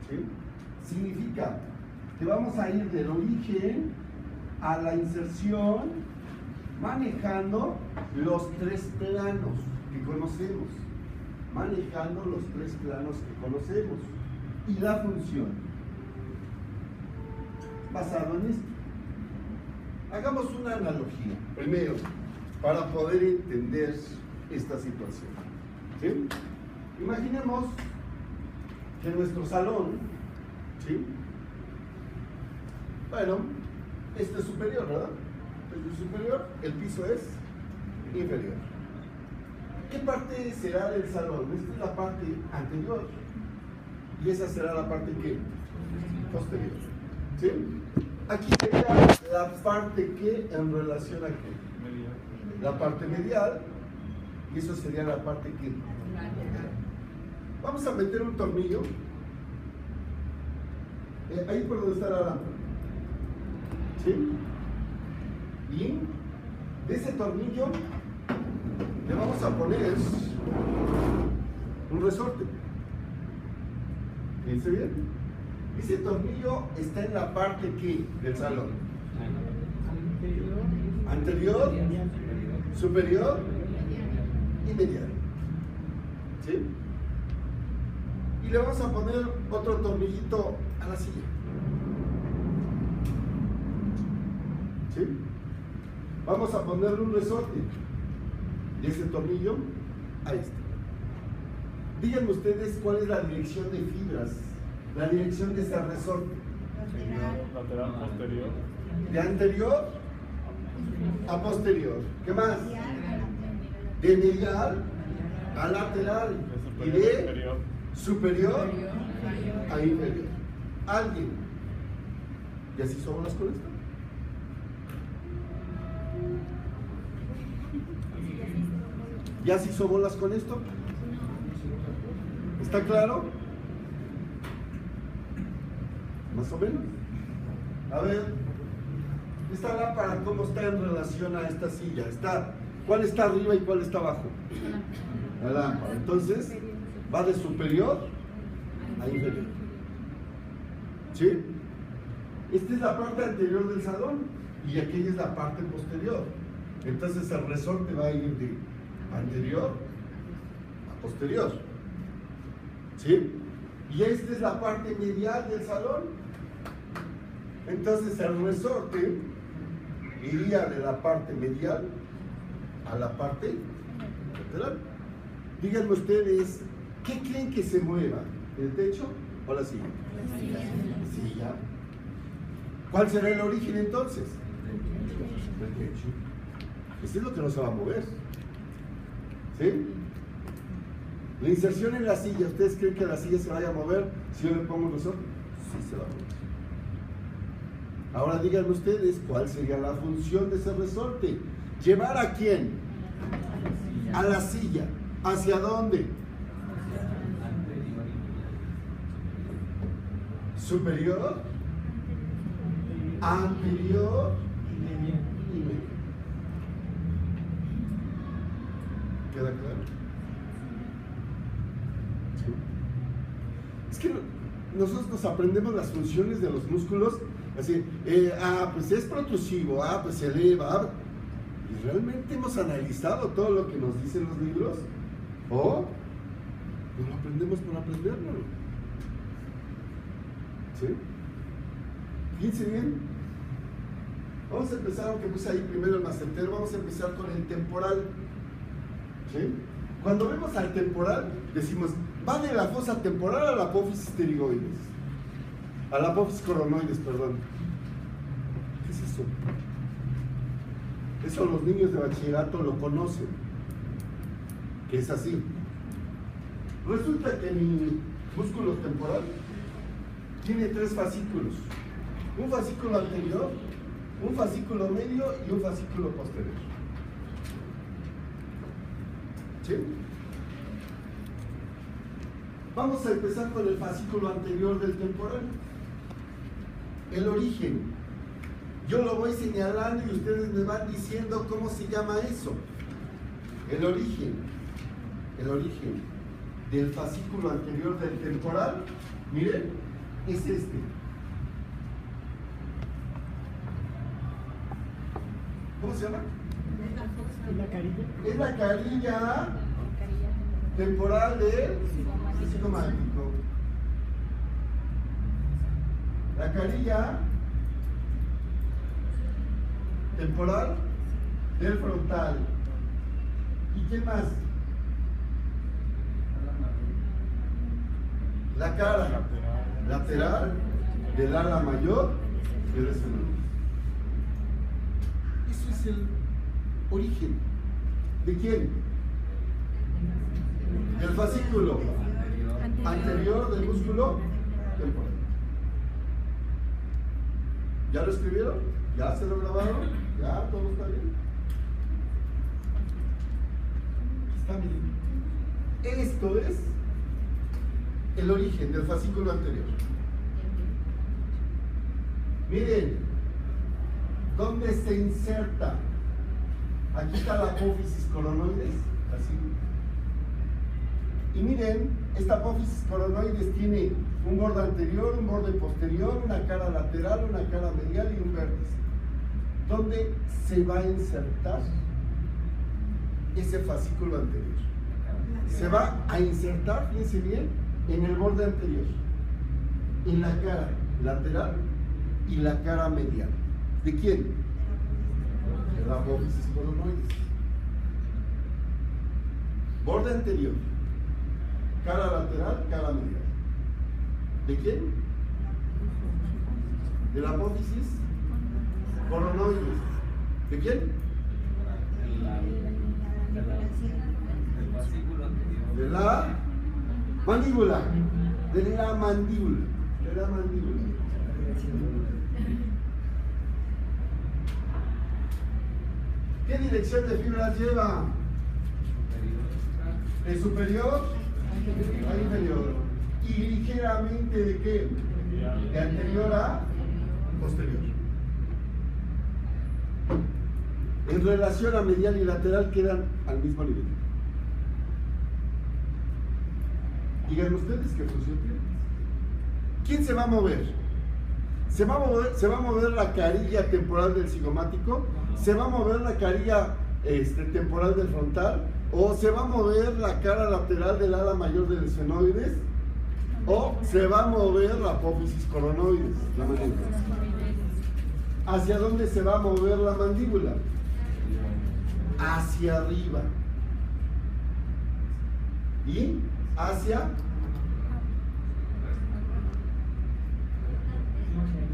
¿Sí? Significa que vamos a ir del origen a la inserción manejando los tres planos que conocemos. Manejando los tres planos que conocemos. Y la función. Basado en esto. Hagamos una analogía, primero, para poder entender esta situación. ¿Sí? Imaginemos que nuestro salón, ¿sí? Bueno, este es superior, ¿verdad? Este es superior, el piso es inferior. ¿Qué parte será del salón? Esta es la parte anterior y esa será la parte ¿qué? Posterior. ¿Sí? Aquí sería la parte que en relación a qué? La parte medial, y eso sería la parte que. Vamos a meter un tornillo ahí por donde está la lámpara. ¿Sí? Y de ese tornillo le vamos a poner un resorte. ¿Fíjense bien? Ese tornillo está en la parte ¿qué? Del salón. Anterior, superior y medial. ¿Sí? Y le vamos a poner otro tornillito a la silla. ¿Sí? Vamos a ponerle un resorte de ese tornillo a este. Díganme ustedes cuál es la dirección de fibras, la dirección de ese resorte. Lateral, posterior. De anterior a posterior. ¿Qué más? De medial a lateral y de superior a inferior. ¿Alguien ya se hizo bolas con esto? ¿Ya se hizo bolas con esto? ¿Está claro? Más o menos. A ver, esta lámpara, ¿cómo está en relación a esta silla? ¿Cuál está arriba y cuál está abajo? La lámpara. Entonces, va de superior a inferior. ¿Sí? Esta es la parte anterior del salón y aquella es la parte posterior. Entonces, el resorte va a ir de anterior a posterior. ¿Sí? Y esta es la parte medial del salón. Entonces el resorte iría de la parte medial a la parte lateral. Díganme ustedes, ¿qué creen que se mueva? ¿El techo o la silla? La silla. ¿Cuál será el origen entonces? El techo. Este es lo que no se va a mover. ¿Sí? La inserción en la silla, ¿ustedes creen que la silla se vaya a mover si yo le pongo un resorte? Sí se va a mover. Ahora díganme ustedes, ¿cuál sería la función de ese resorte? ¿Llevar a quién? A la silla. ¿Hacia dónde? Superior, anterior y medio. ¿Queda claro? ¿Sí? Es que nosotros aprendemos las funciones de los músculos así, pues es protrusivo, pues se eleva, y realmente hemos analizado todo lo que nos dicen los libros, o pues lo aprendemos por aprenderlo. ¿Sí? Fíjense bien. Vamos a empezar, aunque puse ahí primero el macetero, vamos a empezar con el temporal. ¿Sí? Cuando vemos al temporal, decimos, va de la fosa temporal a la apófisis pterigoides. A la apófisis coronoides, perdón. ¿Qué es eso? Eso los niños de bachillerato lo conocen. Que es así. Resulta que mi músculo temporal tiene 3 fascículos. Un fascículo anterior, un fascículo medio y un fascículo posterior. ¿Sí? Vamos a empezar con el fascículo anterior del temporal. El origen. Yo lo voy señalando y ustedes me van diciendo cómo se llama eso. El origen del fascículo anterior del temporal, miren, es este. ¿Cómo se llama? Es la carilla temporal del cigomático. La carilla temporal del frontal. ¿Y qué más? La cara lateral del ala mayor del esfenoide. Eso es el origen. ¿De quién? Del fascículo anterior del músculo temporal. ¿Ya lo escribieron? ¿Ya se lo grabaron? ¿Ya todo está bien? Está bien. Esto es el origen del fascículo anterior. Miren, ¿dónde se inserta? Aquí está la apófisis coronoides, así. Y miren, esta apófisis coronoides tiene un borde anterior, un borde posterior, una cara lateral, una cara medial y un vértice. ¿Dónde se va a insertar ese fascículo anterior? Se va a insertar, fíjense bien, en el borde anterior, en la cara lateral y la cara medial. ¿De quién? De la apófisis coronoides. Borde anterior, cara lateral, cara medial. ¿De quién? De la apófisis coronoides. ¿De quién? De la mandíbula. De la mandíbula. De la mandíbula. ¿Qué dirección de fibras lleva? ¿De superior a inferior? ¿Y ligeramente de qué? De anterior a posterior. En relación a medial y lateral quedan al mismo nivel. Digan ustedes qué función tiene. ¿Quién se va a mover? ¿Se va a mover la carilla temporal del cigomático? ¿Se va a mover la carilla temporal del frontal? ¿O se va a mover la cara lateral del ala mayor del esfenoides? ¿O se va a mover la apófisis coronoides? La mandíbula. ¿Hacia dónde se va a mover la mandíbula? Hacia arriba. ¿Y hacia?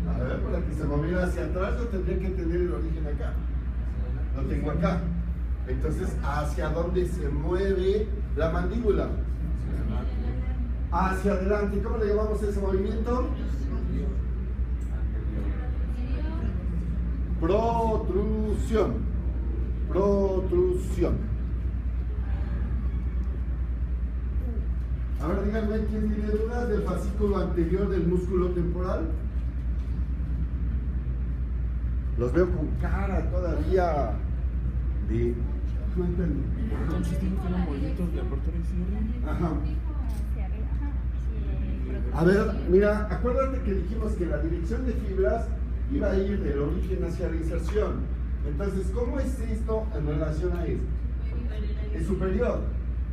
A ver, para que se moviera hacia atrás yo tendría que tener el origen acá. Lo tengo acá. Entonces, ¿hacia dónde se mueve la mandíbula? Hacia adelante. ¿Cómo le llamamos ese movimiento? Protrusión. Protrusión. A ver, díganme, ¿quién tiene dudas del fascículo anterior del músculo temporal? Los veo con cara todavía de... No entiendo. Entonces tiene que los movimientos de apertura y cierre. Ajá. A ver, mira, acuérdate que dijimos que la dirección de fibras iba a ir del origen hacia la inserción. Entonces, ¿cómo es esto en relación a esto? Es superior,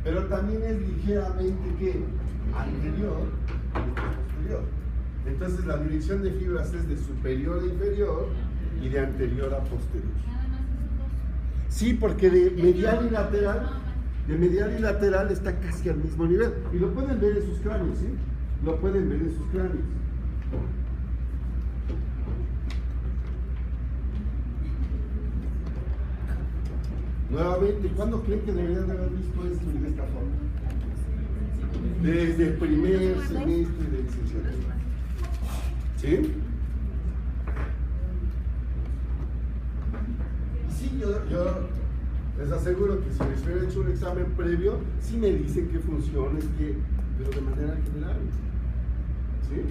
pero también es ligeramente ¿qué? Anterior y posterior. Entonces, la dirección de fibras es de superior a inferior y de anterior a posterior. Sí, porque de medial y lateral está casi al mismo nivel. Y lo pueden ver en sus cráneos, ¿sí? Lo pueden ver en sus cráneos. Nuevamente, ¿cuándo creen que deberían de haber visto esto de esta forma? Desde el primer semestre de licenciatura. ¿Sí? Sí, yo les aseguro que si les hubiera hecho un examen previo, sí me dicen qué funciones, pero de manera general. ¿Sí?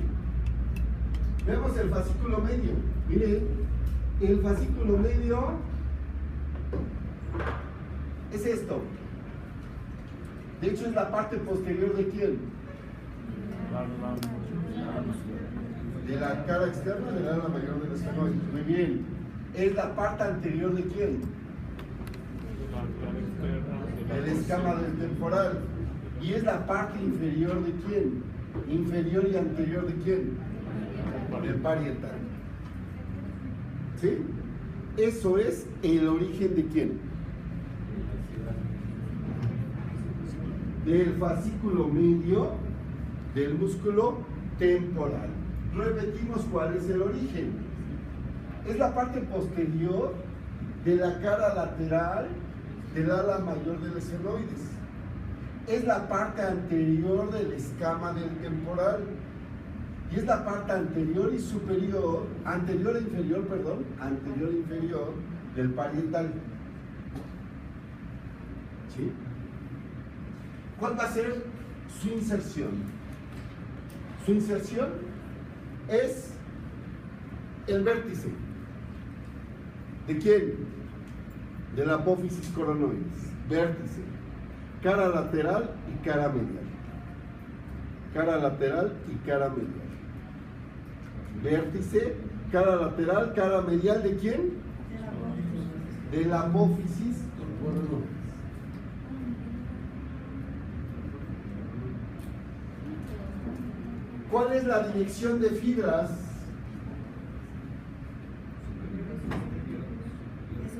Veamos el fascículo medio. Miren, el fascículo medio es esto. De hecho, es la parte posterior de quién? De la cara externa del ala mayor del esfenoide. Muy bien. ¿Es la parte anterior de quién? El escama del temporal. ¿Y es la parte inferior de quién? Inferior y anterior de quién? Del parietal. ¿Sí? Eso es el origen de quién? Del fascículo medio del músculo temporal. Repetimos cuál es el origen. Es la parte posterior de la cara lateral del ala mayor del esfenoides. Es la parte anterior del escama del temporal. Y es la parte anterior e inferior del parietal. ¿Sí? ¿Cuál va a ser su inserción? Su inserción es el vértice. ¿De quién? De la apófisis coronoides. Vértice. Cara lateral y cara medial. Cara lateral y cara medial. Vértice, cara lateral, cara medial, ¿de quién? De la apófisis coronoides. ¿Cuál es la dirección de fibras?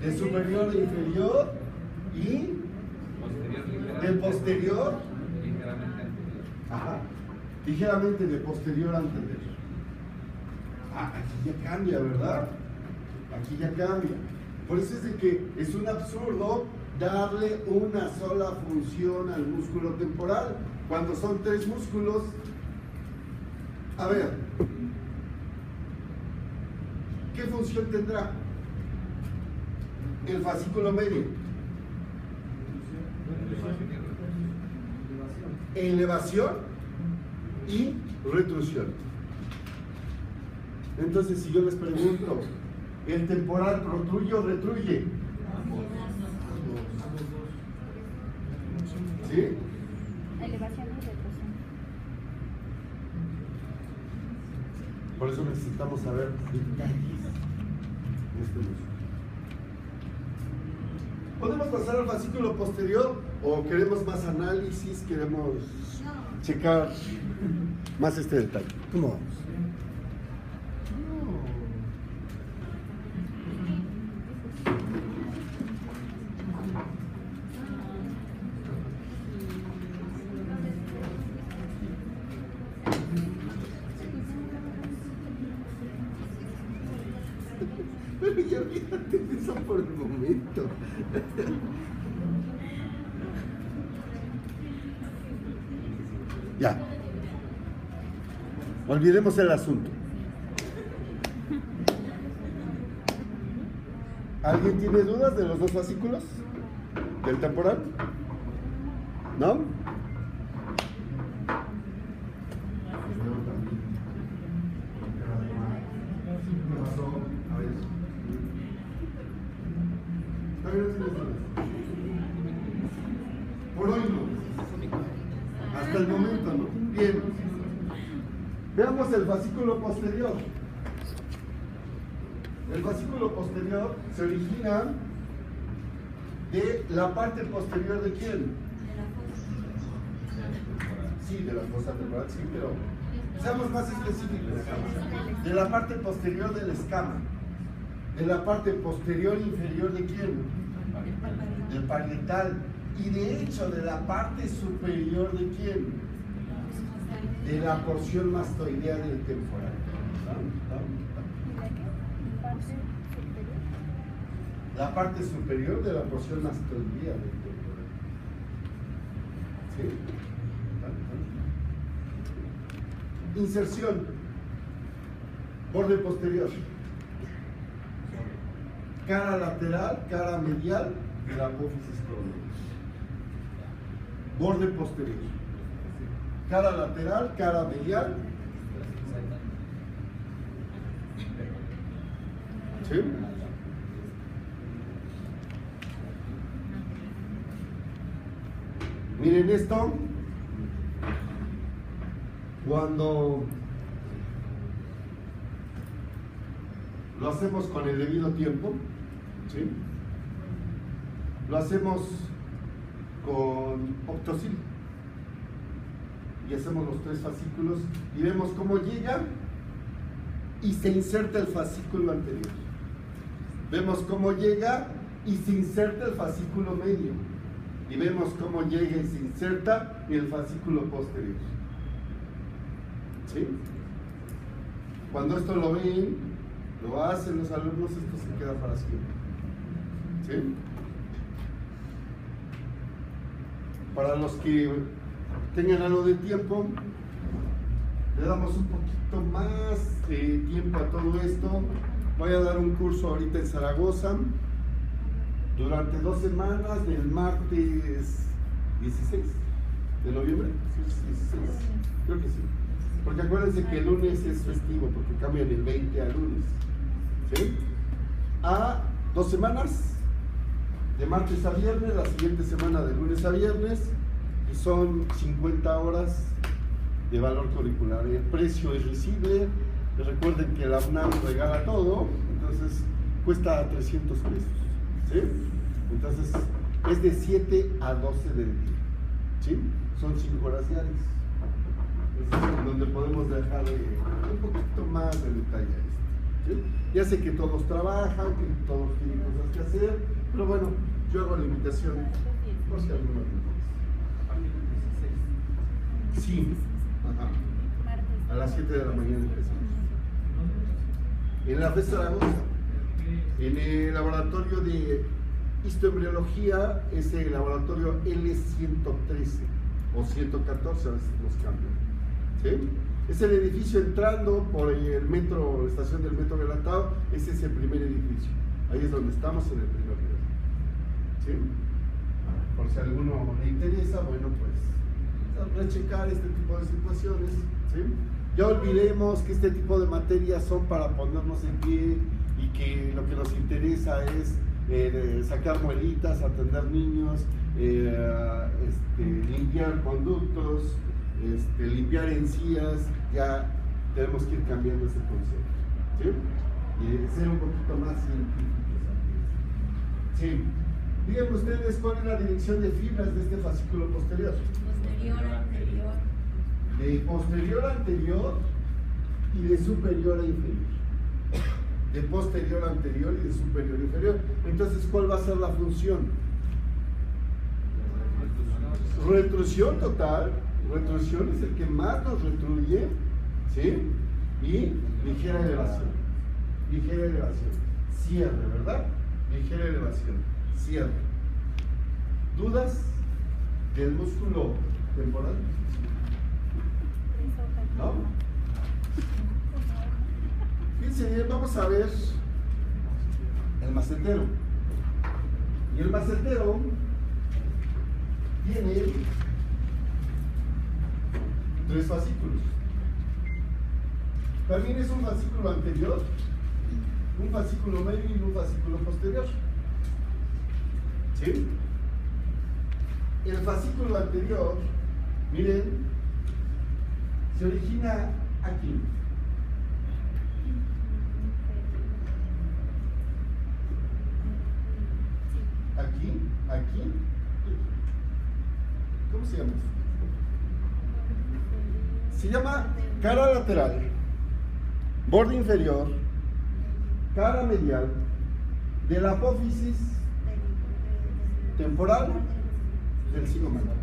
De superior a inferior y de posterior. Ajá. Ligeramente de posterior a anterior. Aquí ya cambia, ¿verdad? Aquí ya cambia. Por eso es de que es un absurdo darle una sola función al músculo temporal cuando son tres músculos. A ver, ¿qué función tendrá el fascículo medio? Elevación y retrusión. Entonces, si yo les pregunto, ¿el temporal protruye o retruye? ¿Sí? Elevación y retrusión. Por eso necesitamos saber detalles de este músculo. ¿Podemos pasar al fascículo posterior o queremos más análisis? ¿Queremos checar más este detalle? ¿Cómo vamos? Pero ya olvídate de eso por el momento. Ya. Olvidemos el asunto. ¿Alguien tiene dudas de los dos fascículos? ¿Del temporal? ¿No? Por hoy no. Hasta el momento no. Bien. Veamos el fascículo posterior. El fascículo posterior se origina de la parte posterior de quién? Sí, de la fosa temporal, sí, pero seamos más específicos. De la parte posterior del escama. De la parte posterior inferior de quién? Del parietal. Y de hecho de la parte superior de quién? De la porción mastoidea del temporal. La parte superior de la porción mastoidea del temporal. ¿Sí? Inserción. Borde posterior. Cara lateral, cara medial de la apófisis coronoides. Borde posterior. Cara lateral, cara medial. ¿Sí? Miren esto. Lo hacemos con el debido tiempo, ¿sí? Lo hacemos con Octocil. Y hacemos los 3 fascículos y vemos cómo llega y se inserta el fascículo anterior. Vemos cómo llega y se inserta el fascículo medio. Y vemos cómo llega y se inserta el fascículo posterior. ¿Sí? Cuando esto lo ven, lo hacen los alumnos, esto se queda para siempre. ¿Sí? Para los que tengan algo de tiempo, le damos un poquito más de tiempo a todo esto. Voy a dar un curso ahorita en Zaragoza durante 2 semanas, del martes 16 de noviembre. ¿Sí? 16. Creo que sí. Porque acuérdense que el lunes es festivo, porque cambian el 20 a lunes. ¿Sí? A 2 semanas, de martes a viernes, la siguiente semana de lunes a viernes, y son 50 horas de valor curricular. El precio es risible. Recuerden que la UNAM regala todo, entonces cuesta 300 pesos. ¿Sí? Entonces es de 7 a 12 del día. ¿Sí? Son 5 horas diarias. Es donde podemos dejar un poquito más de detalle a esto. ¿Sí? Ya sé que todos trabajan, que todos tienen cosas que hacer, pero bueno, yo hago la invitación por si alguno le interesa. Sí, ajá. A las 7 de la mañana empezamos. En la FES Zaragoza, en el laboratorio de histoembriología, es el laboratorio L113 o 114, a veces nos cambian. ¿Sí? Es el edificio entrando por el metro, la estación del metro Galatao. Ese es el primer edificio. Ahí es donde estamos, en el primer nivel. ¿Sí? Por si a alguno le interesa, bueno, pues rechecar este tipo de situaciones. ¿Sí? Ya olvidemos que este tipo de materias son para ponernos en pie y que lo que nos interesa es sacar muelitas, atender niños, limpiar conductos, limpiar encías. Ya tenemos que ir cambiando ese concepto. ¿Sí? Y ser un poquito más científicos. ¿Sí? Díganme ustedes cuál es la dirección de fibras de este fascículo posterior. Posterior, anterior. De posterior a anterior y de superior a inferior. De posterior a anterior y de superior a inferior. Entonces, ¿cuál va a ser la función? Retrusión total. Retrusión es el que más nos retruye, ¿sí? Y ligera elevación. Ligera elevación. Cierre, ¿verdad? Ligera elevación. Cierre. ¿Dudas del músculo temporal? ¿No? Fíjense bien, vamos a ver el macetero. Y el macetero tiene 3 fascículos. También es un fascículo anterior, un fascículo medio y un fascículo posterior. ¿Sí? El fascículo anterior, miren, se origina aquí. Aquí. ¿Cómo se llama? Se llama cara lateral, borde inferior, cara medial, de la apófisis temporal del cigomático.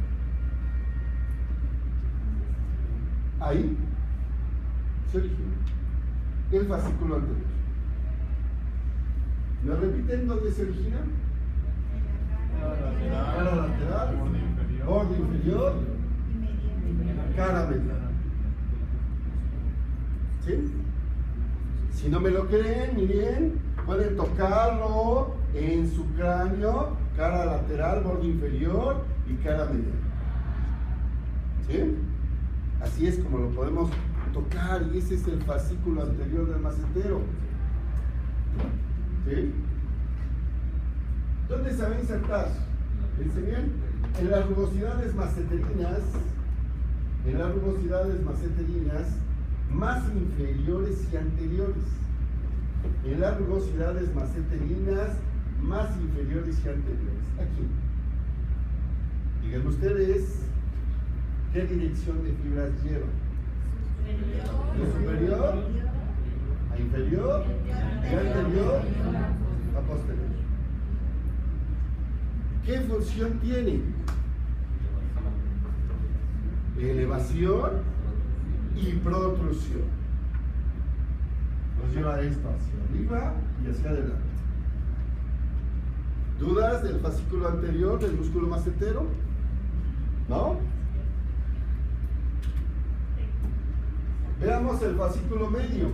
Ahí se origina el fascículo anterior. ¿Me repiten dónde se origina? Cara lateral, borde inferior, cara medial. ¿Sí? Si no me lo creen, miren, pueden tocarlo en su cráneo, cara lateral, borde inferior y cara medial. ¿Sí? Así es como lo podemos tocar, y ese es el fascículo anterior del macetero. ¿Sí? ¿Dónde se va a insertar? ¿Dice bien? En las rugosidades maceterinas, más inferiores y anteriores. en las rugosidades maceterinas más inferiores y anteriores. Aquí. Díganme ustedes, ¿qué dirección de fibras lleva? ¿De superior a inferior? ¿De anterior a posterior? ¿Qué función tiene? Elevación y protrusión. Nos lleva esto hacia arriba y hacia adelante. ¿Dudas del fascículo anterior del músculo macetero? ¿No? Veamos el fascículo medio.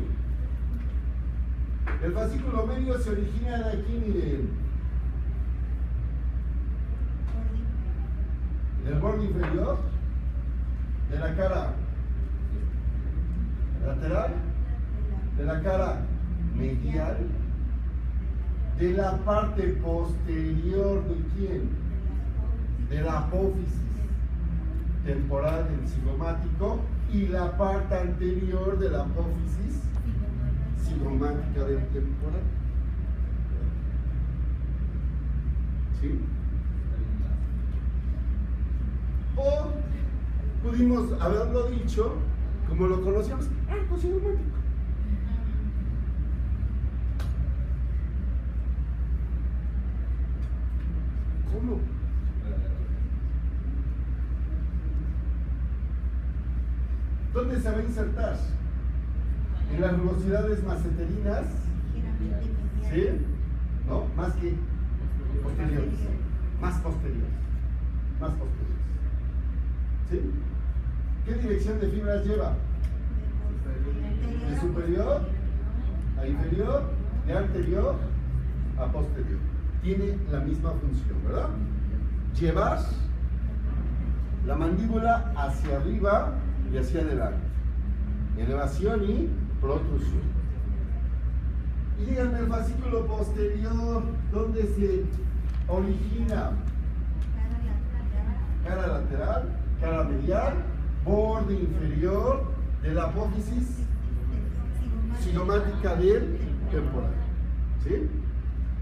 El fascículo medio se origina de aquí, miren. Del borde inferior, de la cara lateral, de la cara medial, de la parte posterior de quién? De la apófisis temporal del cigomático y la parte anterior de la apófisis cigomática del temporal. ¿Sí? O pudimos haberlo dicho como lo conocíamos, arco cigomático. ¿Cómo? ¿Dónde se va a insertar? En las rugosidades maceterinas, ¿sí? ¿No? Más que posteriores, más posteriores, más posteriores. ¿Sí? ¿Qué dirección de fibras lleva? De superior a inferior, de anterior a posterior. Tiene la misma función, ¿verdad? Llevar la mandíbula hacia arriba y hacia adelante. Elevación y protrusión. Y díganme el fascículo posterior, ¿dónde se origina? Cara lateral, cara medial, borde inferior de la apófisis cigomática del temporal. ¿Sí?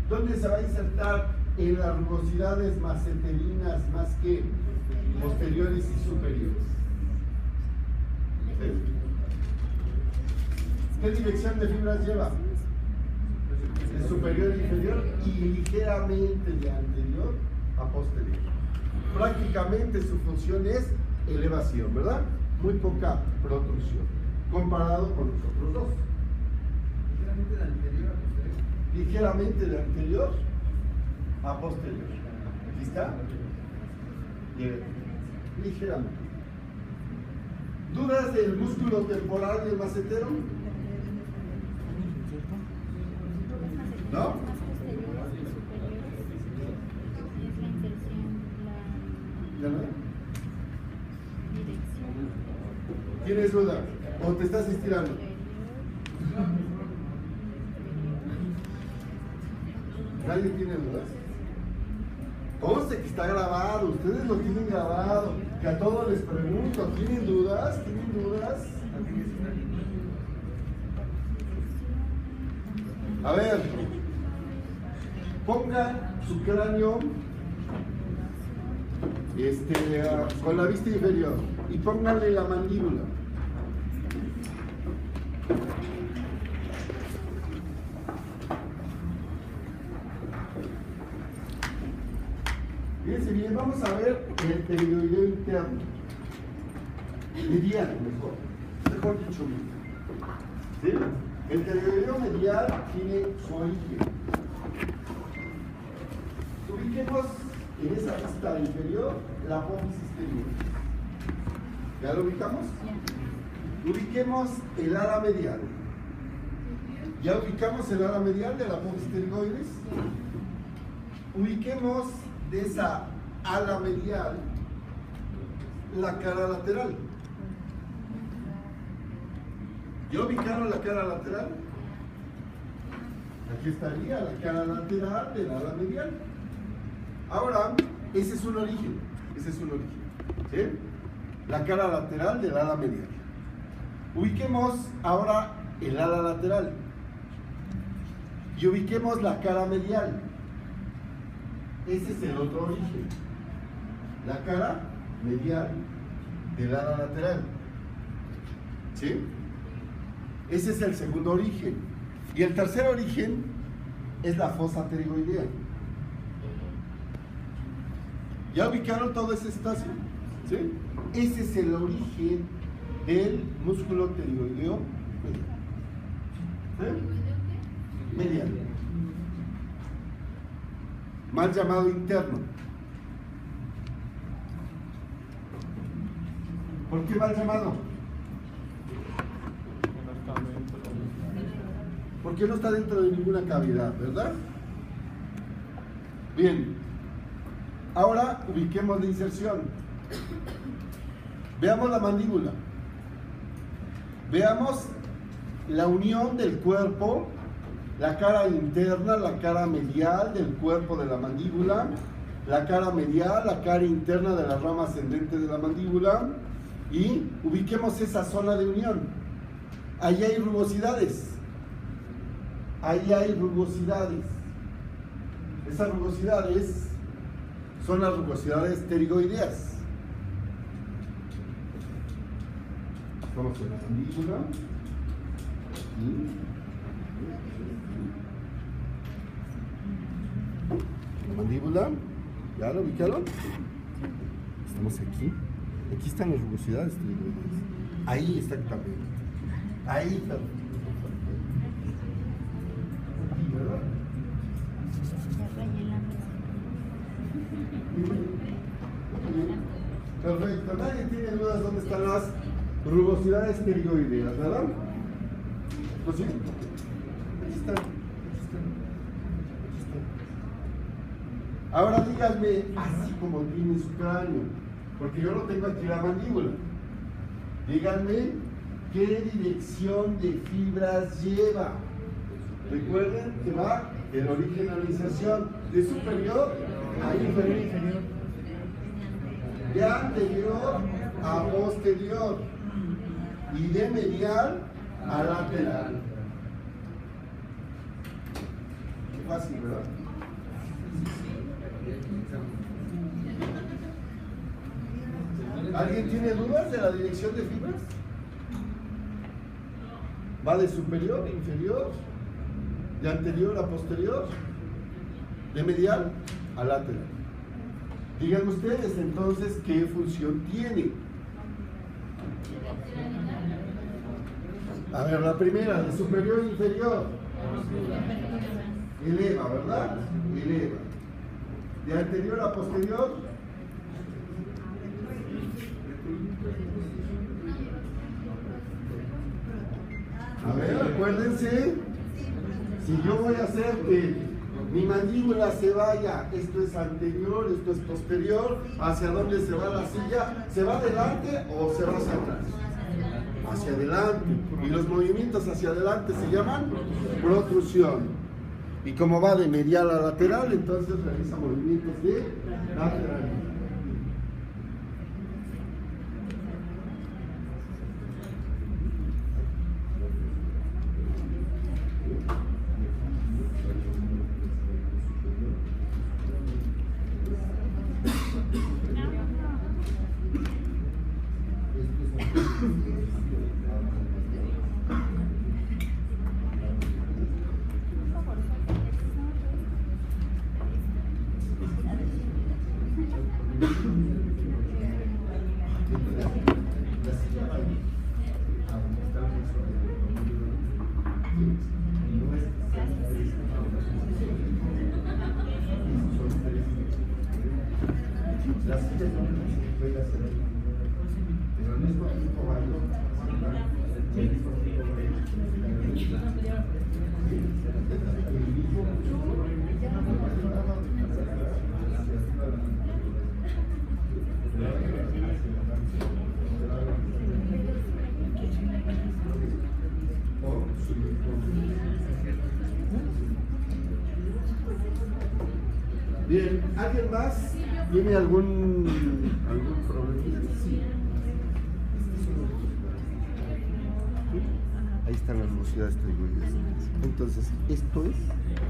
¿Dónde se va a insertar? En las rugosidades maceterinas más que posteriores y superiores. ¿Sí? ¿Qué dirección de fibras lleva? De superior a inferior y ligeramente de anterior a posterior. Prácticamente su función es elevación, ¿verdad? Muy poca protrusión, comparado con los otros dos. Ligeramente de anterior a posterior. Ligeramente de anterior a posterior. ¿Aquí está? Bien. Ligeramente. ¿Dudas del músculo temporal del macetero? ¿No? ¿Ya no? ¿Tienes duda? ¿O te estás estirando? ¿Nadie tiene dudas? Conste que está grabado, ustedes lo tienen grabado, que a todos les pregunto, ¿tienen dudas? ¿Tienen dudas? A ver, pongan su cráneo con la vista inferior y pónganle la mandíbula. Fíjense bien, vamos a ver el pterigoideo interno. Medial, mejor dicho. ¿Sí? El pterigoideo medial tiene su origen. Ubiquemos en esa vista inferior la apófisis pterigoides. ¿Ya lo ubicamos? Ubiquemos el ala medial. ¿Ya ubicamos el ala medial de la apófisis pterigoides? Ubiquemos de esa ala medial la cara lateral. ¿Ya ubicaron la cara lateral? Aquí estaría la cara lateral del ala medial. Ahora, ese es un origen. Ese es un origen. ¿Sí? La cara lateral del ala medial. Ubiquemos ahora el ala lateral. y ubiquemos la cara medial. Ese es el otro origen. La cara medial del ala lateral. ¿Sí? Ese es el segundo origen. Y el tercer origen es la fosa pterigoidea. ¿Ya ubicaron todo ese espacio? ¿Sí? Ese es el origen del músculo pterigoideo medial. ¿Sí? Medial. Mal llamado interno. ¿Por qué mal llamado? Porque no está dentro de ninguna cavidad, ¿verdad? Bien. Ahora ubiquemos la inserción. Veamos la mandíbula. Veamos la unión del cuerpo, la cara interna, la cara medial del cuerpo de la mandíbula, la cara medial, la cara interna de la rama ascendente de la mandíbula, y ubiquemos esa zona de unión. Ahí hay rugosidades. Ahí hay rugosidades. Esas rugosidades son las rugosidades pterigoideas. Estamos en la mandíbula. La mandíbula. ¿Ya lo ubicaron? Estamos aquí. Aquí están las rugosidades pterigoideas. Ahí exactamente. Ahí, perfecto. Perfecto, nadie tiene dudas dónde están las rugosidades pterigoideas, ¿verdad? ¿No sí? Aquí están, Ahora díganme, así como tiene su cráneo, porque yo no tengo aquí la mandíbula. Díganme qué dirección de fibras lleva. Recuerden que va del origen a la inserción, de superior a inferior, de anterior a posterior y de medial a lateral. Qué fácil, ¿verdad? ¿Alguien tiene dudas de la dirección de fibras? ¿Va de superior a inferior? ¿De anterior a posterior? ¿De medial a lateral? Digan ustedes entonces qué función tiene. A ver, la primera, de superior a inferior. Eleva, ¿verdad? Eleva. De anterior a posterior. A ver, acuérdense. Si yo voy a hacer que mi mandíbula se vaya, esto es anterior, esto es posterior, ¿hacia dónde se va la silla? ¿Se va adelante o se va hacia atrás? Hacia adelante. Y los movimientos hacia adelante se llaman protrusión. Y como va de medial a lateral, entonces realiza movimientos de lateral. Bien, ¿alguien más tiene algún problema? Sí. Ahí están las velocidades trigoides. Entonces, esto es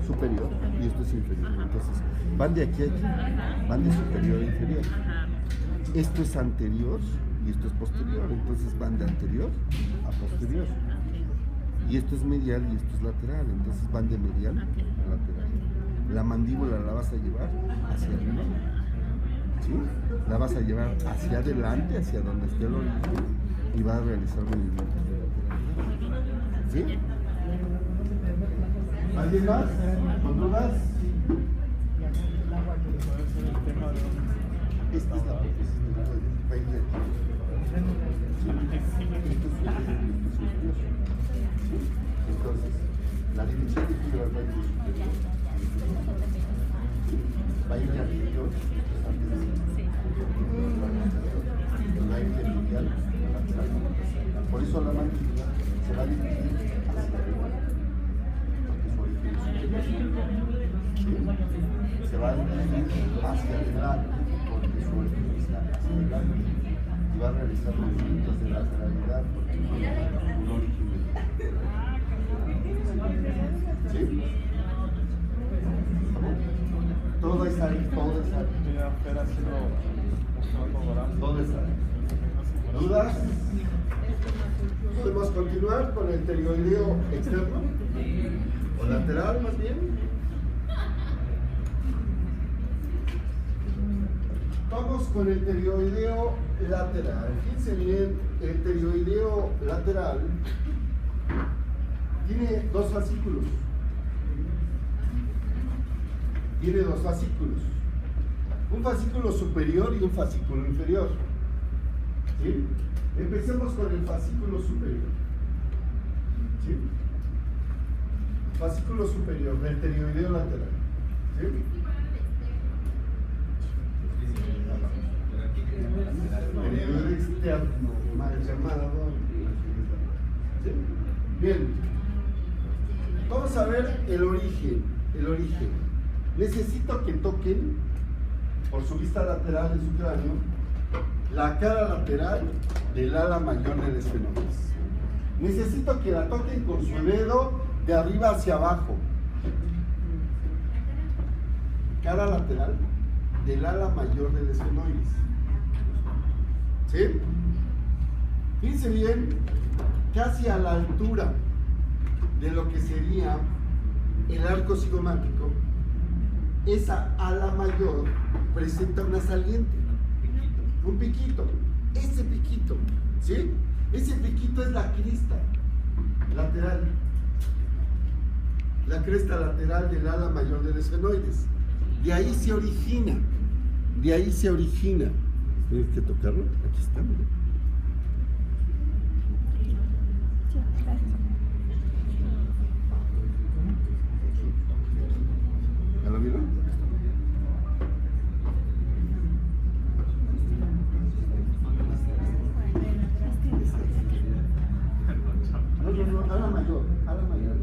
superior y esto es inferior. Entonces, van de aquí a aquí, van de superior a inferior. Esto es anterior y esto es posterior. Entonces, van de anterior a posterior. Y esto es medial y esto es lateral. Entonces, van de medial a lateral. La mandíbula la vas a llevar hacia arriba. ¿Sí? La vas a llevar hacia adelante, hacia donde esté el origen, y va a realizar movimientos de lateralidad. ¿Sí? ¿Alguien más? ¿Con dudas? Esta es la profesión del país de aquí. Entonces, la dirección que lleva el baile superior va a ir de anterior, el baile medial, lateral. Por eso la mandíbula se va a dirigir hacia arriba, porque su origen es superior. Se va a dirigir hacia adelante, porque su origen está hacia adelante. Y va a realizar movimientos de lateralidad, porque tiene un origen medial. ¿Sí? Todo es ahí, todo es ahí. Todo es ahí. ¿Dudas? ¿Podemos continuar con el pterioideo externo? ¿O lateral más bien? Vamos con el pterioideo lateral. Fíjense bien, el pterioideo lateral tiene dos fascículos. Tiene dos fascículos. Un fascículo superior y un fascículo inferior. ¿Sí? Empecemos con el fascículo superior. ¿Sí? Fascículo superior del pterioideo lateral. ¿Sí? Pterioideo externo, mal llamado. ¿Sí? Bien. Vamos a ver el origen. El origen. Necesito que toquen, por su vista lateral de su cráneo, la cara lateral del ala mayor del esfenoides. Necesito que la toquen con su dedo de arriba hacia abajo. Cara lateral del ala mayor del esfenoides. ¿Sí? Fíjense bien, casi a la altura de lo que sería el arco cigomático, esa ala mayor presenta una saliente, un piquito, ese piquito, ¿sí? Ese piquito es la cresta lateral, la cresta lateral del ala mayor del esfenoides. De ahí se origina, Tienes que tocarlo, aquí está, mira. ¿Ya lo vieron? No, ala mayor, ala mayor.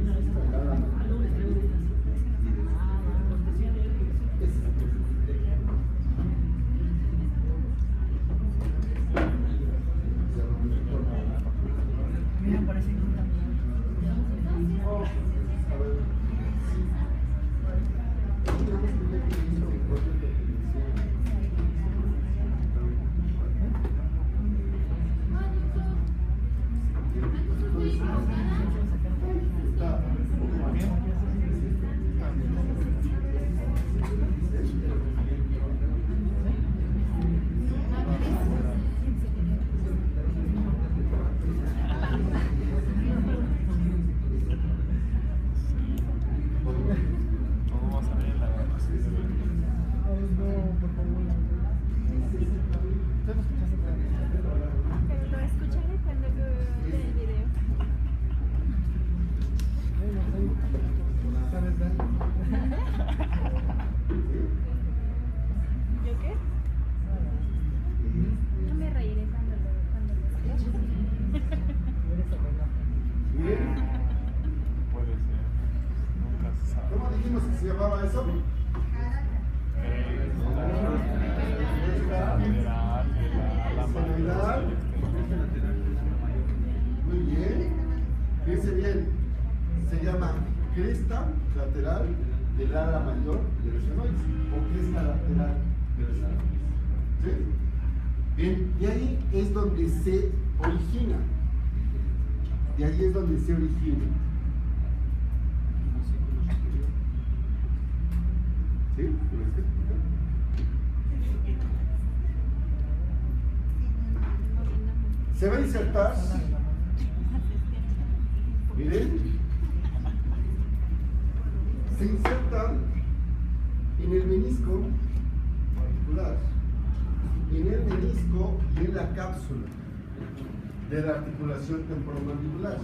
Mira, parece que se llamaba eso? Muy bien. Fíjense bien. Bien, se llama cresta lateral del ala mayor del esfenoides o cresta lateral del esfenoides. ¿Sí? Bien, y ahí es donde se origina. De ahí es donde se origina. ¿Sí? Se va a insertar, miren, se inserta en el menisco articular, en el menisco y en la cápsula de la articulación temporomandibular.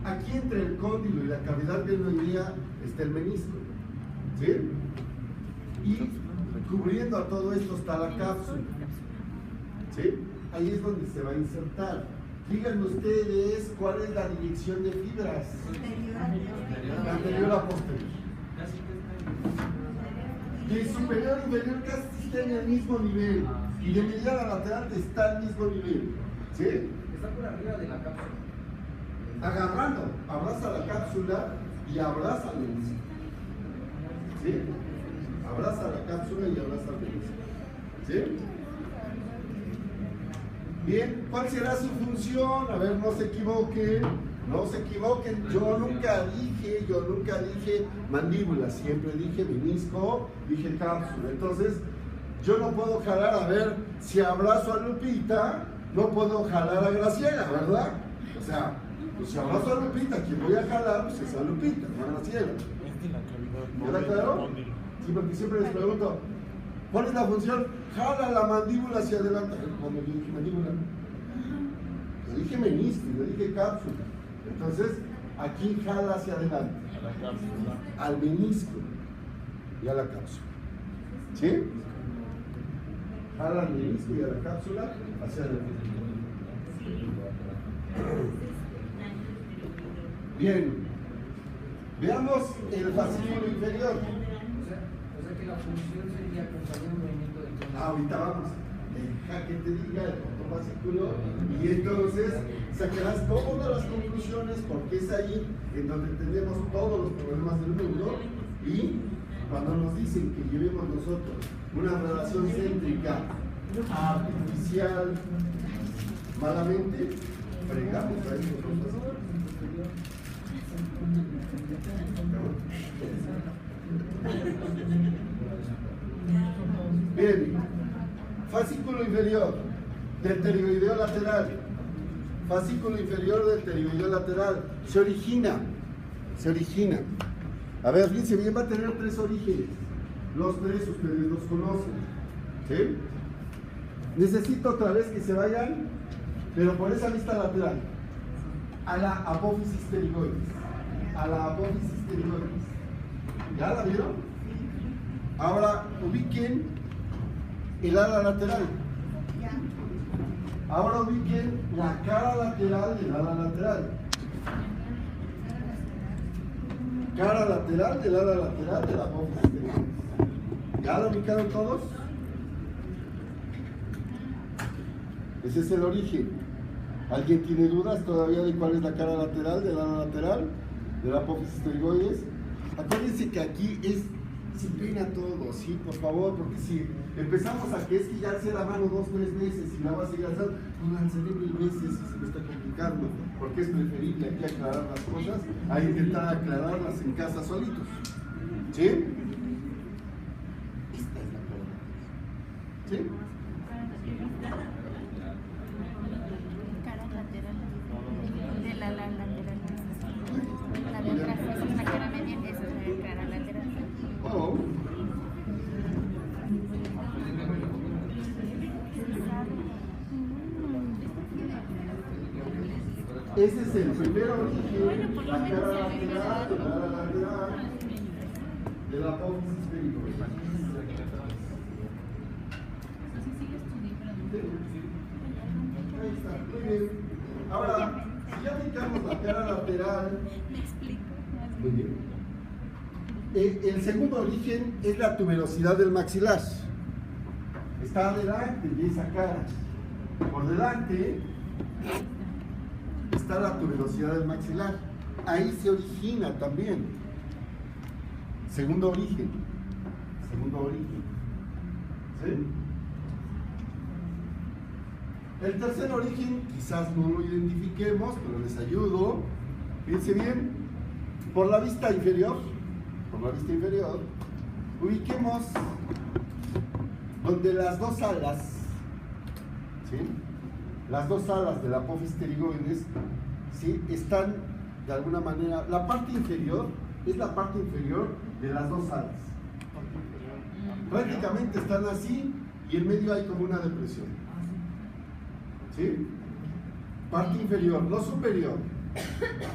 Aquí entre el cóndilo y la cavidad glenoidea está el menisco, ¿sí? Y cubriendo a todo esto está la cápsula, ¿sí? Ahí es donde se va a insertar. Díganme ustedes cuál es la dirección de fibras. Anterior a posterior. De superior a inferior casi está en el mismo nivel. Y de medial a lateral está al mismo nivel. ¿Sí? Está por arriba de la cápsula. Agarrando, abraza la cápsula y abraza el menisco. ¿Sí? Abraza la cápsula y abraza el menisco. ¿Sí? Bien, ¿cuál será su función? A ver, no se equivoquen, no se equivoquen. Yo nunca dije mandíbula, siempre dije menisco, dije cápsula. Entonces, yo no puedo jalar, a ver, si abrazo a Lupita, no puedo jalar a Graciela, ¿verdad? O sea, pues si abrazo a Lupita, quien voy a jalar, pues es a Lupita, no a Graciela. ¿Queda claro? Sí, porque siempre les pregunto, ¿cuál es la función? Jala la mandíbula hacia adelante. Cuando yo dije mandíbula, yo dije menisco, yo dije cápsula. Entonces, aquí jala hacia adelante. A la cápsula. Al menisco y a la cápsula. ¿Sí? Jala al menisco y a la cápsula hacia adelante. Bien. Veamos el fascículo inferior. O sea que la función sería acompañar un movimiento del cono. Ahorita vamos. Deja que te diga el fascículo y entonces sacarás todas las conclusiones porque es ahí en donde tenemos todos los problemas del mundo y cuando nos dicen que llevemos nosotros una relación céntrica artificial malamente, fregamos a esos cosas. Bien, fascículo inferior del pterigoideo lateral, fascículo inferior del pterigoideo lateral, se origina. A ver, fíjense bien, va a tener tres orígenes, los tres ustedes los conocen, ¿sí? Necesito otra vez que se vayan, pero por esa vista lateral, a la apófisis pterigoides, ¿ya la vieron? Ahora ubiquen el ala lateral. Ahora ubiquen la cara lateral del ala lateral. Cara lateral del ala lateral de la apófisis pterigoides. ¿Ya lo ubicaron todos? Ese es el origen. ¿Alguien tiene dudas todavía de cuál es la cara lateral del ala lateral de la apófisis pterigoides? Acuérdense que aquí es disciplina todo, sí, por favor, porque si empezamos a que es que ya alcé la mano 2 o 3 veces y la voy a seguir alzando, pues la alzaré 1000 veces y se me está complicando, porque es preferible aquí aclarar las cosas a intentar aclararlas en casa solitos. ¿Sí? Esta es la cara. ¿Sí? Cara lateral. De la lateral. La de atrás, esa es la cara media, esa es la cara lateral. Oh. Ese es el primer origen, la cara lateral de la apófisis pterigoides. Ahí está, muy bien. Ahora, si ya aplicamos la cara lateral, Me explico. muy bien. El segundo origen es la tuberosidad del maxilar. Está adelante de esa cara. Por delante está la tuberosidad del maxilar. ahí se origina también. Segundo origen. ¿Sí? El tercer origen quizás no lo identifiquemos, pero les ayudo. Fíjense bien, por la vista inferior, ubiquemos donde las dos alas, ¿sí? Las dos alas de la apófisis pterigoides, ¿sí? Están de alguna manera, la parte inferior es la parte inferior de las dos alas. Prácticamente están así y en medio hay como una depresión. ¿Sí? Parte inferior, no superior.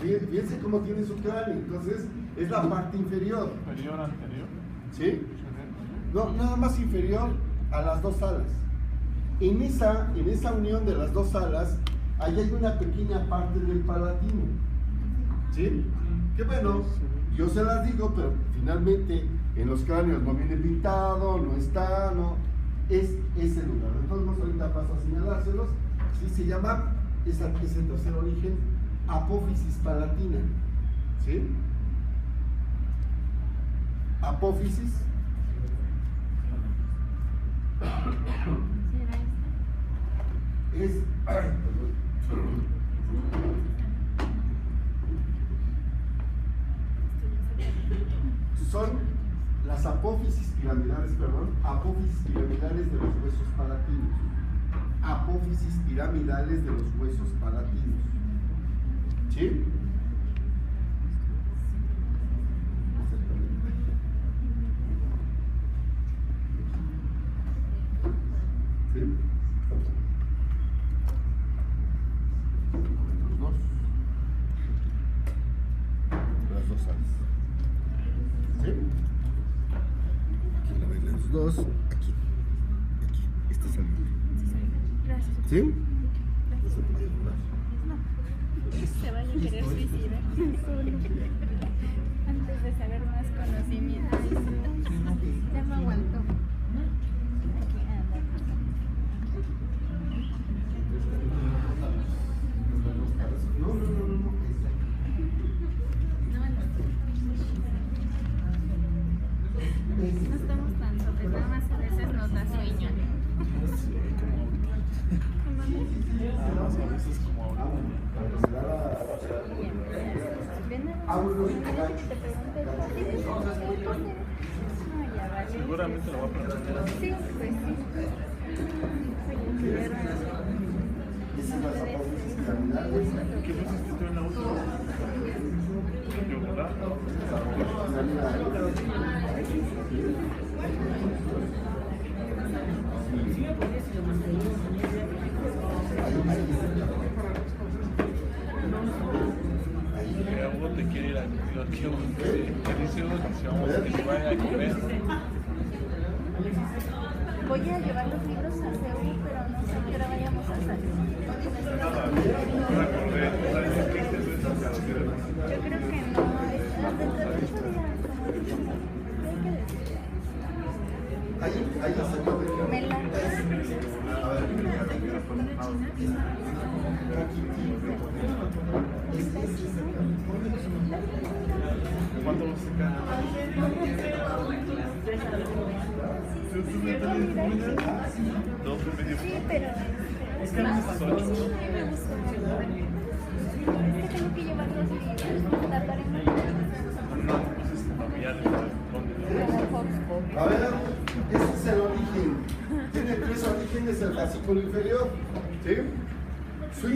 Fíjense cómo tiene su cráneo, entonces es la parte inferior. ¿Superior, anterior? ¿Sí? No, nada más inferior a las dos alas. En esa unión de las dos alas, ahí hay una pequeña parte del palatino. ¿Sí? Que bueno, yo se las digo, pero finalmente en los cráneos no viene pintado, no está, no. Es ese lugar. Entonces ahorita paso a señalárselos. ¿Sí? Se llama, es el tercer origen, apófisis palatina. ¿Sí? Apófisis. Es son las apófisis piramidales, apófisis piramidales de los huesos palatinos. Apófisis piramidales de los huesos palatinos. ¿Sí? ¿Sí? Las dos alas. ¿Sí? Aquí la ven los dos. Aquí. Este es el mismo. Gracias. ¿Sí? Se vaya a querer suicidar. Antes de saber más conocimientos. Ya me aguantó. Aquí anda. No. No estamos tan sobredamas, a veces nos da sueño. Nada más a veces como ahorita. Seguramente lo va a aprender. Sí, pues sí. Esas las apófisis piramidales. ¿Qué pusiste tú en la última? ¿Yo, verdad? Hugo te quiere ir a lo que dice Hugo que se vamos a que se vaya a comer. Voy a llevar los libros a Seúl, pero no sé qué hora vayamos a salir. Yo creo que no, dentro de 8 días, como dicen. Hay que decir. Ahí se puede. Mela. A ver. ¿Cuánto vas a sacar? Sí, pero es que no me gustó. Es que tengo que llevar los libros. Tardaremos. A ver, ese es el origen. Tiene 3 orígenes el fascículo inferior. ¿Sí? Su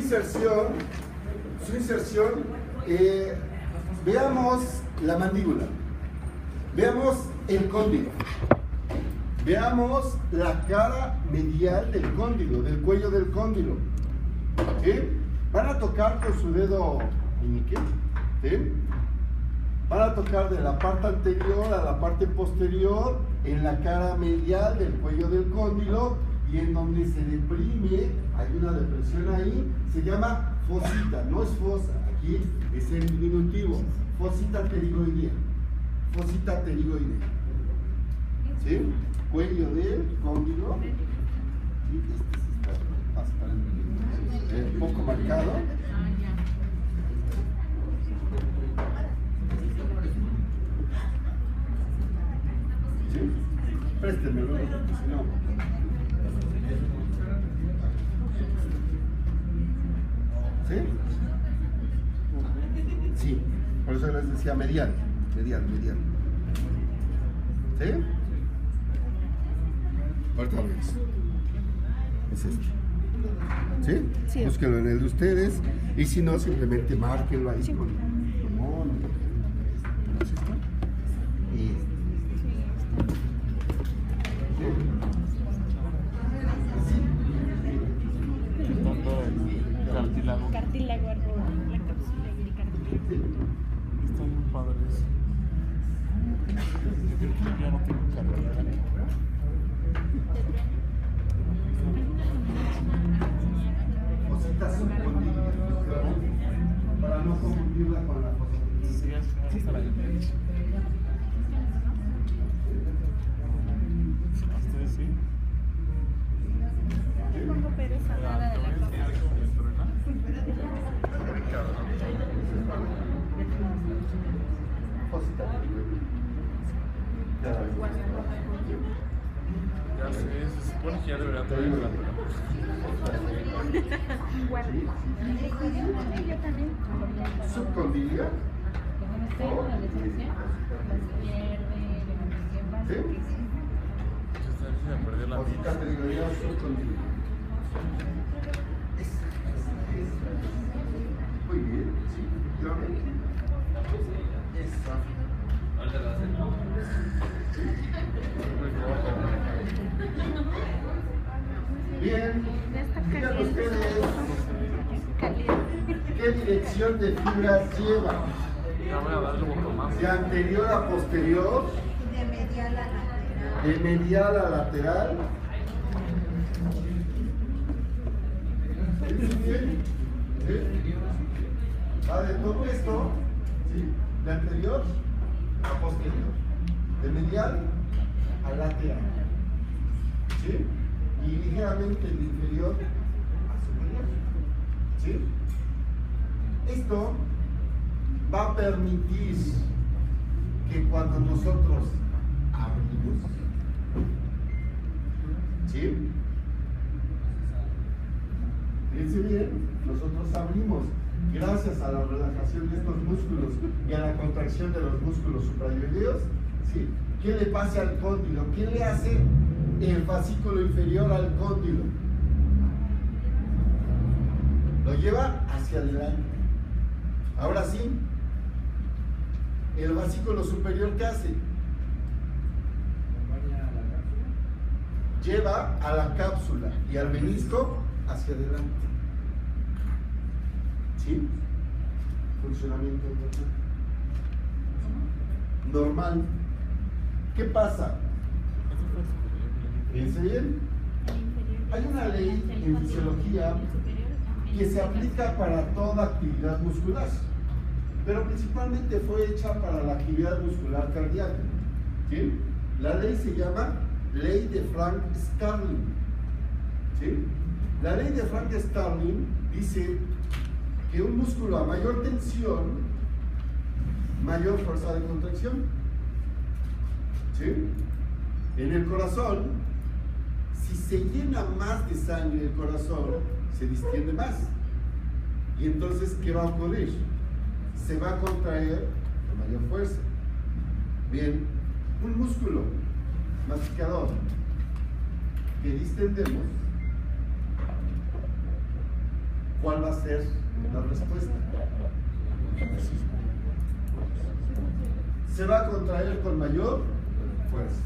inserción, veamos la mandíbula, veamos el cóndilo, veamos la cara medial del cóndilo, del cuello del cóndilo. ¿Sí? Van a tocar con su dedo meñique, ¿sí? Van a tocar de la parte anterior a la parte posterior en la cara medial del cuello del cóndilo, y en donde se deprime, hay una depresión ahí, se llama fosita, no es fosa, aquí es el diminutivo, fosita pterigoidea. Fosita pterigoidea. ¿Sí? Cuello del cóndilo. Y este sí está bastante un poco marcado. Préstenmelo, porque si no. ¿Sí? Sí, por eso les decía medial. ¿Sí? Ahorita ves. Es este. ¿Sí? Sí. Búsquenlo en el de ustedes. Y si no, simplemente márquenlo ahí con mono. ¿No es esto? Y Cartílago. Cartílago, la cápsula y el cartílago. Están muy padres. Yo creo que ya no tengo cartílago. cositas subcondidas, para no confundirla con la foto. Sí, es hasta la derecha. ¿Ustedes sí? Pongo pereza nada de la cápsula. Cosita. Ya sé, se supone que ya debería traer la Yo también. Subcondilia. ¿Sí? Se me perdió la Cosita vida. categoría subcondilia. Muy bien, sí, efectivamente. Bien, digan ustedes qué dirección de fibras lleva, Ya voy a darle un poco más. de anterior a posterior, de medial a lateral. ¿Sí? Bien. ¿Sí? Va de todo esto, ¿sí? De anterior a posterior, de medial a lateral, ¿sí? Y ligeramente de inferior a superior, ¿sí? Esto va a permitir que cuando nosotros abrimos, ¿sí? Fíjense bien, nosotros abrimos gracias a la relajación de estos músculos y a la contracción de los músculos suprayoideos, ¿sí? ¿Qué le pasa al cóndilo? ¿Qué le hace el fascículo inferior al cóndilo? Lo lleva hacia adelante. Ahora sí, el fascículo superior, ¿qué hace? Lleva a la cápsula y al menisco hacia adelante. ¿Sí? Funcionamiento normal. ¿Qué pasa? Fíjense bien. Hay una ley en fisiología que se aplica para toda actividad muscular, pero principalmente fue hecha para la actividad muscular cardíaca. ¿Sí? La ley se llama Ley de Frank-Starling. ¿Sí? La ley de Frank-Starling dice que un músculo a mayor tensión, mayor fuerza de contracción. ¿Sí? En el corazón, si se llena más de sangre el corazón, se distiende más. Y entonces, ¿qué va a ocurrir? Se va a contraer con mayor fuerza. Bien, un músculo masticador que distendemos, ¿cuál va a ser la respuesta? Se va a contraer con mayor fuerza.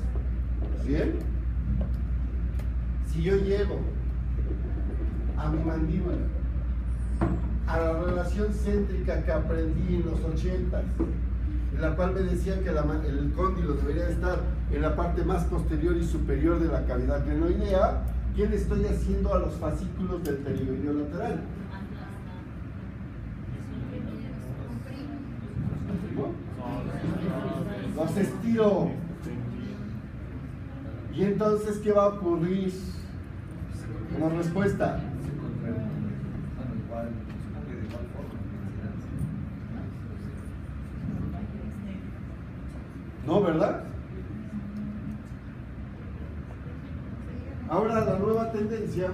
¿Bien? Si yo llego a mi mandíbula, a la relación céntrica que aprendí en los 80s, en la cual me decían que el cóndilo debería estar en la parte más posterior y superior de la cavidad glenoidea, ¿qué le estoy haciendo a los fascículos del pterioideo lateral? Los estiro. Y entonces, ¿qué va a ocurrir? Como respuesta. No, ¿verdad? Ahora la nueva tendencia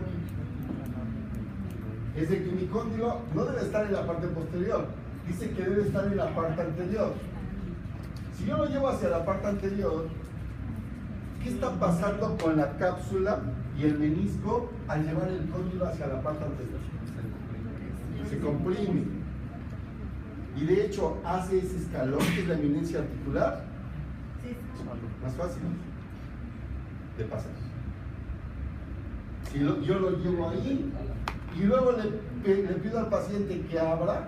es de que mi cóndilo no debe estar en la parte posterior, dice que debe estar en la parte anterior. Si yo lo llevo hacia la parte anterior, ¿qué está pasando con la cápsula y el menisco al llevar el cóndilo hacia la parte anterior? Se comprime. Y de hecho hace ese escalón que es la eminencia articular más fácil de pasar. Si yo lo llevo ahí y luego le pido al paciente que abra,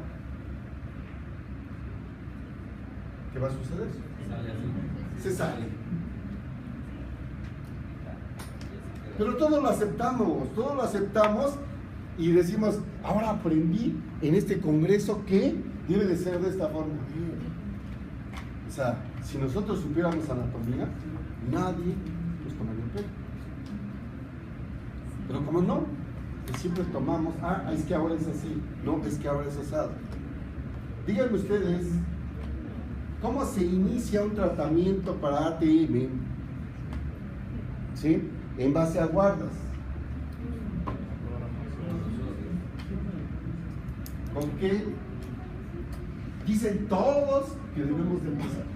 ¿qué va a suceder? Se sale. Pero todos lo aceptamos y decimos, ahora aprendí en este congreso que debe de ser de esta forma. O sea, si nosotros supiéramos anatomía, nadie nos tomaría el pelo. Pero como no, pues siempre tomamos, es que ahora es así, no, es que ahora es asado. Díganme ustedes, ¿cómo se inicia un tratamiento para ATM? ¿Sí? En base a guardas. ¿Con qué? Dicen todos que debemos de empezar.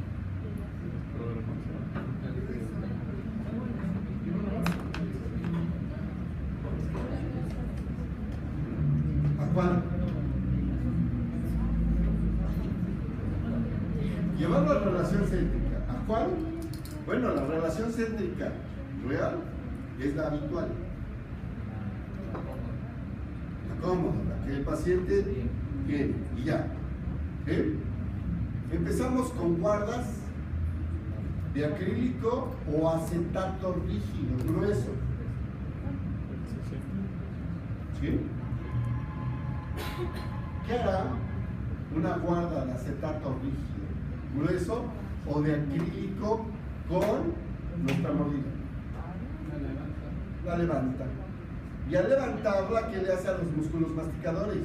¿A cuál? Llevarlo a relación céntrica. ¿A cuál? Bueno, la relación céntrica real es la habitual. La cómoda, la que el paciente tiene y ya. Empezamos con guardas de acrílico o acetato rígido, grueso. ¿Sí? ¿Qué hará una guarda de acetato rígido, grueso o de acrílico con nuestra mordida? La levanta. Y al levantarla, ¿qué le hace a los músculos masticadores?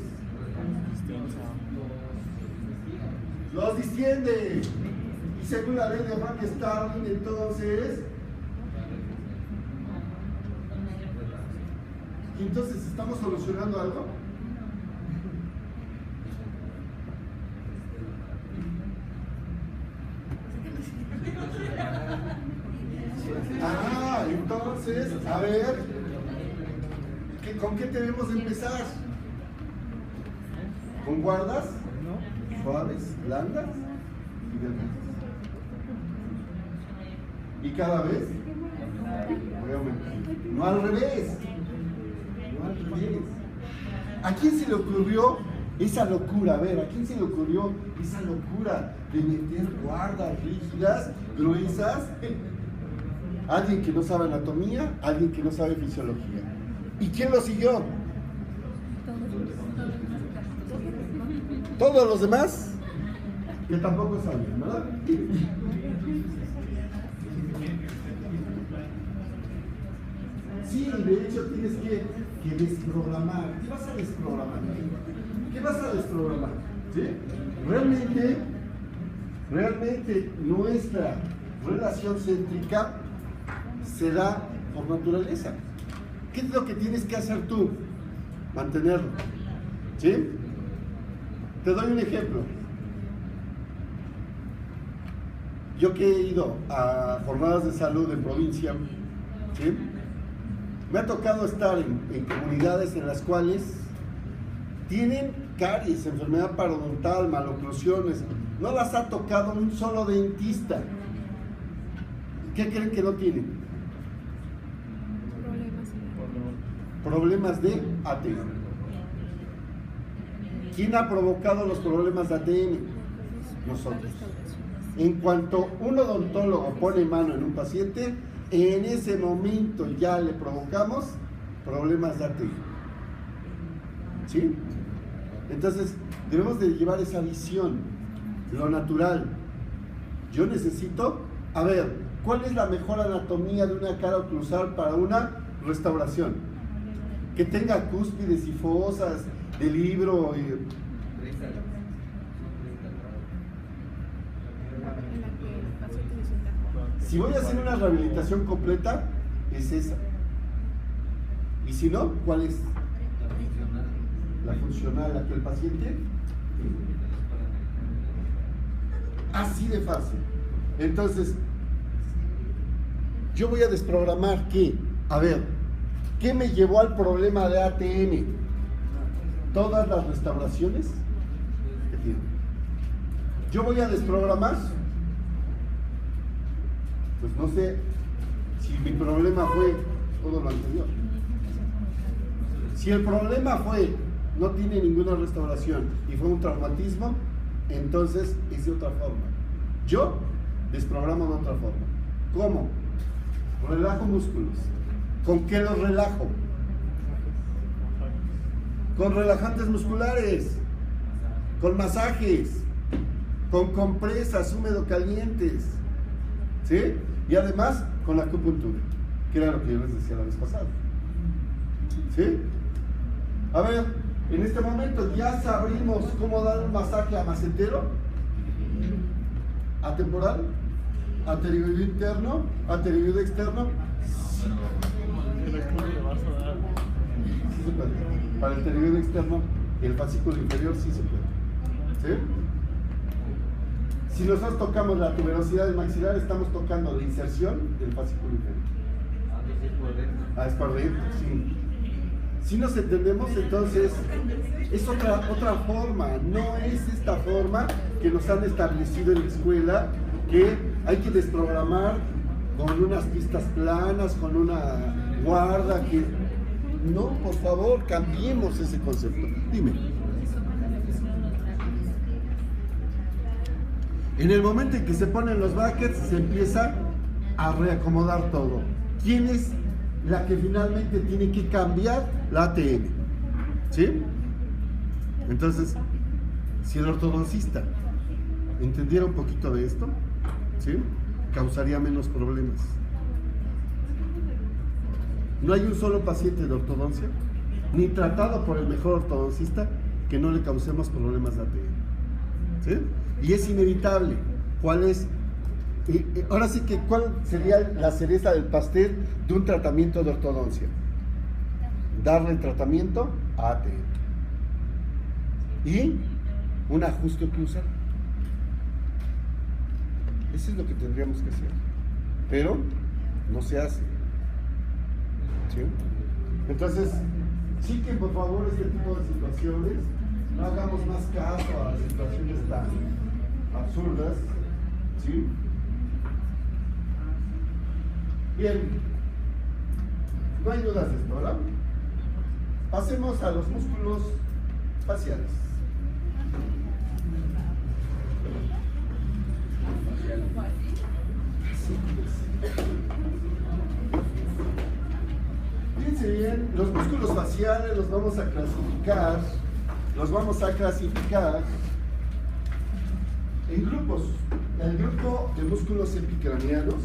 Los distiende. Y según la ley de Frank-Starling, entonces ¿estamos solucionando algo? Entonces, a ver, ¿con qué debemos empezar? ¿Con guardas? Suaves, blandas y delgadas. Y cada vez voy a aumentar. No al revés. No al revés. ¿A quién se le ocurrió esa locura? A ver, ¿a quién se le ocurrió esa locura de meter guardas rígidas, gruesas? Alguien que no sabe anatomía, alguien que no sabe fisiología. ¿Y quién lo siguió? Todos los demás que tampoco sabían, ¿verdad? Sí, de hecho tienes que desprogramar. ¿Qué vas a desprogramar? ¿Qué vas a desprogramar? ¿Sí? Realmente nuestra relación céntrica se da por naturaleza. ¿Qué es lo que tienes que hacer tú? Mantenerlo. ¿Sí? Te doy un ejemplo. Yo que he ido a jornadas de salud en provincia, ¿sí? Me ha tocado estar en comunidades en las cuales tienen caries, enfermedad parodontal, maloclusiones. No las ha tocado un solo dentista. ¿Qué creen que no tienen? Problemas de ATM. ¿Quién ha provocado los problemas de ATM? Nosotros. En cuanto un odontólogo pone mano en un paciente, en ese momento ya le provocamos problemas de ATM. ¿Sí? Entonces, debemos de llevar esa visión, lo natural. Yo necesito, a ver, ¿cuál es la mejor anatomía de una cara oclusal para una restauración? Que tenga cúspides y fosas de libro. Si voy a hacer una rehabilitación completa, es esa. Y si no, ¿cuál es? La funcional, la que el paciente. Así de fácil. Entonces, yo voy a desprogramar ¿qué? A ver, ¿qué me llevó al problema de ATN? Todas las restauraciones que tiene. Yo voy a desprogramar, pues no sé si mi problema fue todo lo anterior. Si el problema fue no tiene ninguna restauración y fue un traumatismo, entonces es de otra forma. Yo desprogramo de otra forma. ¿Cómo? Relajo músculos. ¿Con qué los relajo? Con relajantes musculares, con masajes, con compresas húmedo-calientes, ¿sí? Y además con la acupuntura, que era lo que yo les decía la vez pasada, ¿sí? A ver, en este momento ya sabrimos cómo dar un masaje a macetero, atemporal, a pterioido interno, a pterioido externo. Sí se puede. Para el pterioido externo y el fascículo inferior sí se puede. ¿Sí? Si nosotros tocamos la tuberosidad del maxilar, estamos tocando la inserción del fascículo inferior. Ah, es por dentro, sí. Si nos entendemos, entonces es otra forma, no es esta forma que nos han establecido en la escuela, que hay que desprogramar con unas pistas planas, con una guarda, que no, por favor, cambiemos ese concepto. Dime. En el momento en que se ponen los brackets, se empieza a reacomodar todo. ¿Quién es la que finalmente tiene que cambiar? La ATN. ¿Sí? Entonces, si el ortodoncista entendiera un poquito de esto, ¿sí?, causaría menos problemas. No hay un solo paciente de ortodoncia, ni tratado por el mejor ortodoncista, que no le causemos problemas de ATN. ¿Sí? Y es inevitable. ¿Cuál es? Ahora sí que, ¿cuál sería la cereza del pastel de un tratamiento de ortodoncia? Darle el tratamiento a ATN. Y un ajuste oclusal. Eso es lo que tendríamos que hacer. Pero no se hace. ¿Sí? Entonces, sí que por favor este tipo de situaciones no hagamos más caso a las situaciones tan absurdas. ¿Sí? Bien, no hay dudas de esto, ¿verdad? Pasemos a los músculos faciales. Fíjense bien, los músculos faciales los vamos a clasificar en grupos. El grupo de músculos epicranianos,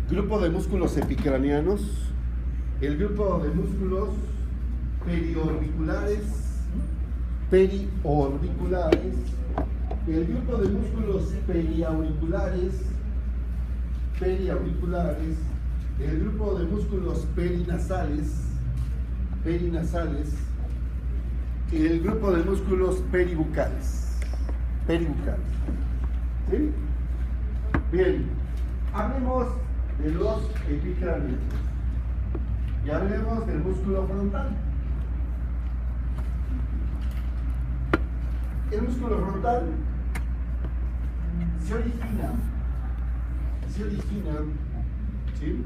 grupo de músculos epicranianos, el grupo de músculos periorbiculares, el grupo de músculos periauriculares, el grupo de músculos perinasales, el grupo de músculos peribucales. ¿Sí? Bien, hablemos de los epicranianos y hablemos del músculo frontal. El músculo frontal se origina, ¿sí?,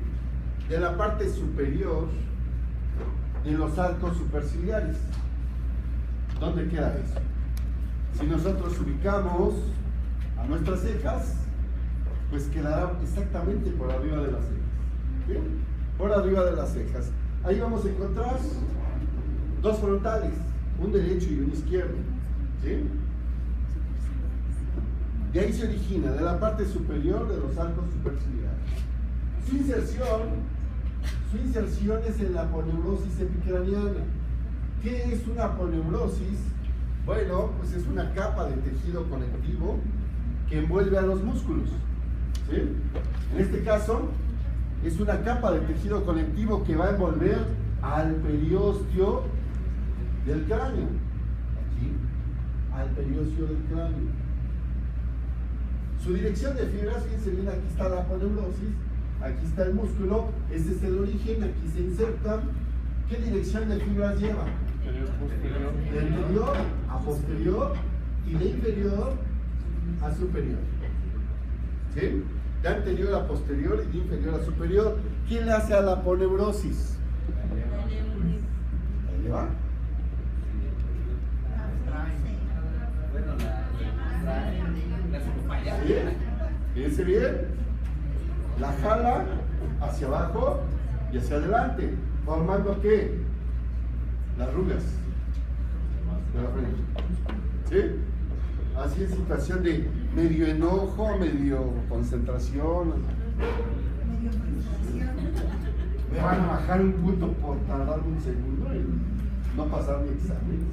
de la parte superior de los arcos superciliares. ¿Dónde queda eso? Si nosotros ubicamos a nuestras cejas, pues quedará exactamente por arriba de las cejas. ¿Bien? Por arriba de las cejas. Ahí vamos a encontrar dos frontales, un derecho y un izquierdo. ¿Sí? De ahí se origina, de la parte superior de los arcos superciliares. Su inserción es en la aponeurosis epicraniana. ¿Qué es una aponeurosis? Bueno, pues es una capa de tejido conectivo que envuelve a los músculos. ¿Sí? En este caso, es una capa de tejido conectivo que va a envolver al periósteo del cráneo. Aquí, al periósteo del cráneo. Su dirección de fibras, fíjense bien, aquí está la aponeurosis, aquí está el músculo, este es el origen, aquí se insertan. ¿Qué dirección de fibras lleva? De anterior a posterior y de inferior a superior. ¿Sí? De anterior a posterior y de inferior a superior. ¿Quién le hace a la aponeurosis? ¿Ahí va? ¿Sí? Fíjense bien. La jala hacia abajo y hacia adelante. ¿Formando qué? Las arrugas de la frente. ¿Sí? Así en situación de medio enojo, medio concentración. Me van a bajar un punto por tardar un segundo y no pasar mi examen.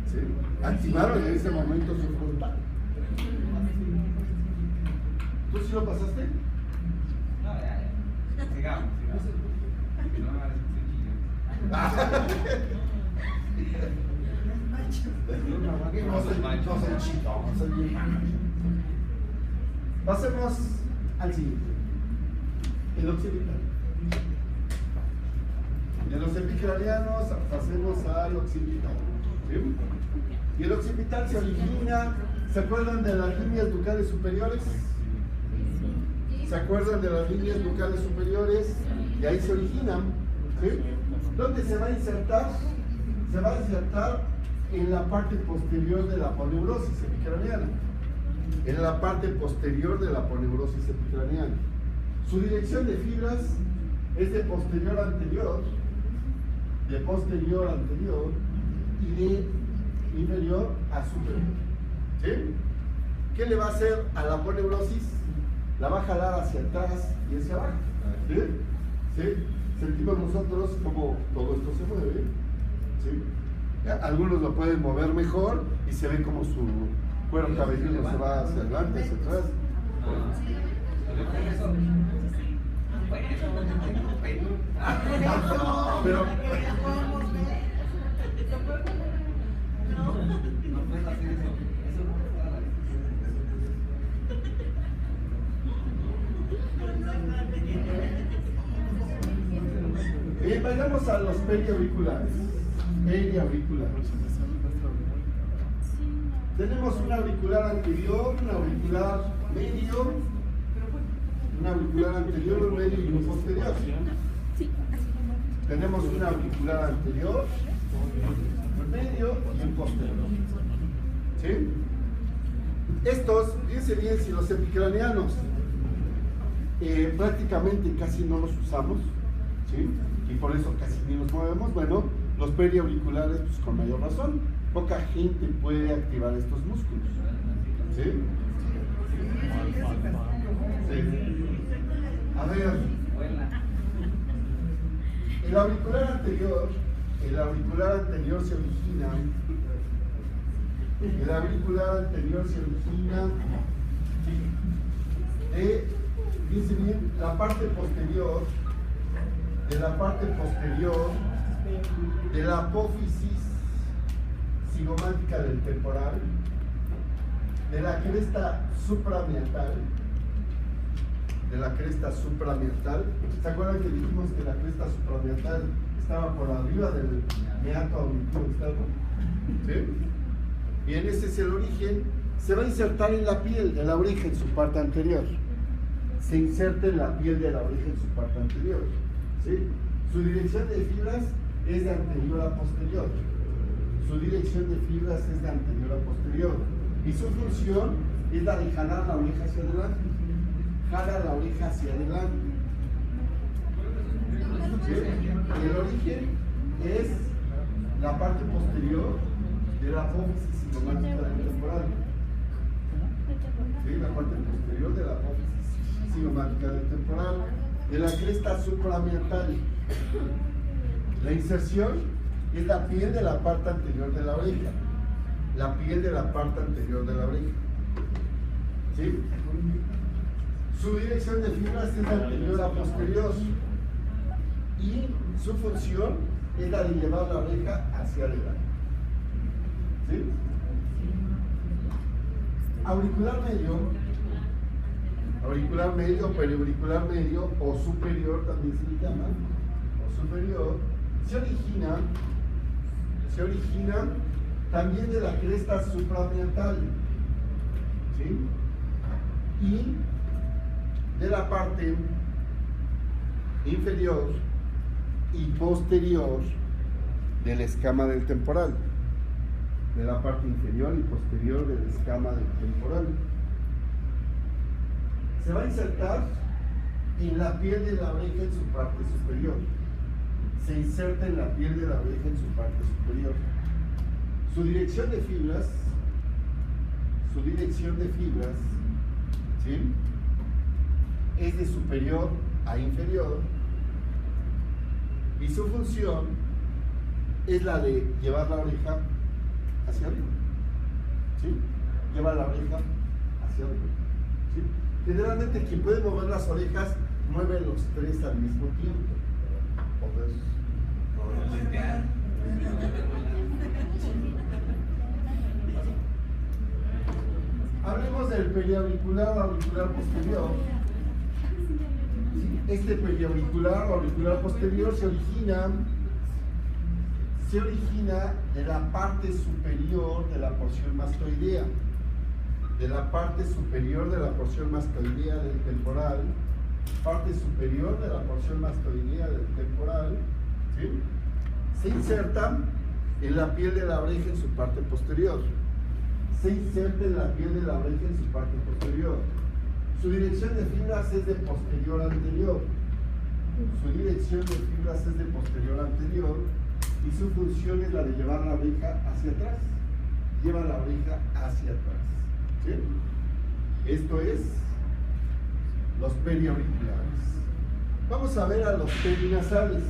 ¿Sí? Activaron en ese momento su frontal. ¿Tú sí lo pasaste? No, ya. Sigamos. Pasemos al siguiente. El occipital. De los epicranianos pasemos al occipital. ¿Sí? Y el occipital se origina, ¿se acuerdan de las líneas bucales superiores? ¿Se acuerdan de las líneas bucales superiores? Y ahí se originan. ¿Sí? ¿Dónde se va a insertar? Se va a insertar en la parte posterior de la aponeurosis epicraniana. En la parte posterior de la aponeurosis epicraniana. Su dirección de fibras es de posterior a anterior, y de inferior a superior. ¿Sí? ¿Qué le va a hacer a la aponeurosis? La va a jalar hacia atrás y hacia abajo. ¿Sí? ¿Sí? Sentimos nosotros como todo esto se mueve. ¿Sí? Algunos lo pueden mover mejor y se ve como su cuero cabelludo se va hacia adelante, hacia atrás. Pero bien, vayamos a los periauriculares. Tenemos un auricular anterior, un auricular medio, un auricular anterior, un medio y un posterior. Tenemos un auricular anterior, un medio y un posterior. ¿Sí? Estos, fíjense bien, si los epicranianos prácticamente casi no los usamos, ¿sí? Y por eso casi ni nos movemos, bueno, los periauriculares, pues con mayor razón, poca gente puede activar estos músculos. ¿Sí? Sí. A ver, el auricular anterior se origina, de, fíjense bien, la parte posterior, de la apófisis cigomática del temporal, de la cresta supramiatal. ¿Se acuerdan que dijimos que la cresta supramiatal estaba por arriba del meato auditivo externo? ¿Sí? Bien, ese es el origen. Se va a insertar en la piel de la oreja en su parte anterior. Se inserta en la piel de la oreja en su parte anterior. ¿Sí? Su dirección de fibras es de anterior a posterior. Y su función es la de jalar la oreja hacia adelante. ¿Sí? Y el origen es la parte posterior de la apófisis cigomática del temporal. ¿Sí? La parte posterior de la apófisis cigomática del temporal, de la cresta supramiatal. La inserción es la piel de la parte anterior de la oreja. ¿Sí? Su dirección de fibras es de anterior a posterior y su función es la de llevar la oreja hacia adelante. ¿Sí? Auricular medio, periauricular medio o superior también se le llama, o superior, se origina también de la cresta supraorbital, ¿sí? Y de la parte inferior y posterior de la escama del temporal, de la parte inferior y posterior de la escama del temporal. Se va a insertar en la piel de la oreja en su parte superior. Se inserta en la piel de la oreja en su parte superior. Su dirección de fibras, ¿sí?, es de superior a inferior y su función es la de llevar la oreja hacia arriba, ¿sí? Lleva la oreja hacia arriba, ¿sí? Generalmente quien puede mover las orejas mueve los tres al mismo tiempo. Hablemos del periauricular o auricular posterior. Este periauricular o auricular posterior se origina de la parte superior de la porción mastoidea, del temporal, parte superior de la porción mastoidea del temporal, ¿sí? Se inserta en la piel de la oreja en su parte posterior. Su dirección de fibras es de posterior anterior. Y su función es la de llevar la oreja hacia atrás. ¿Sí? Esto es los periauriculares. Vamos a ver a los perinasales.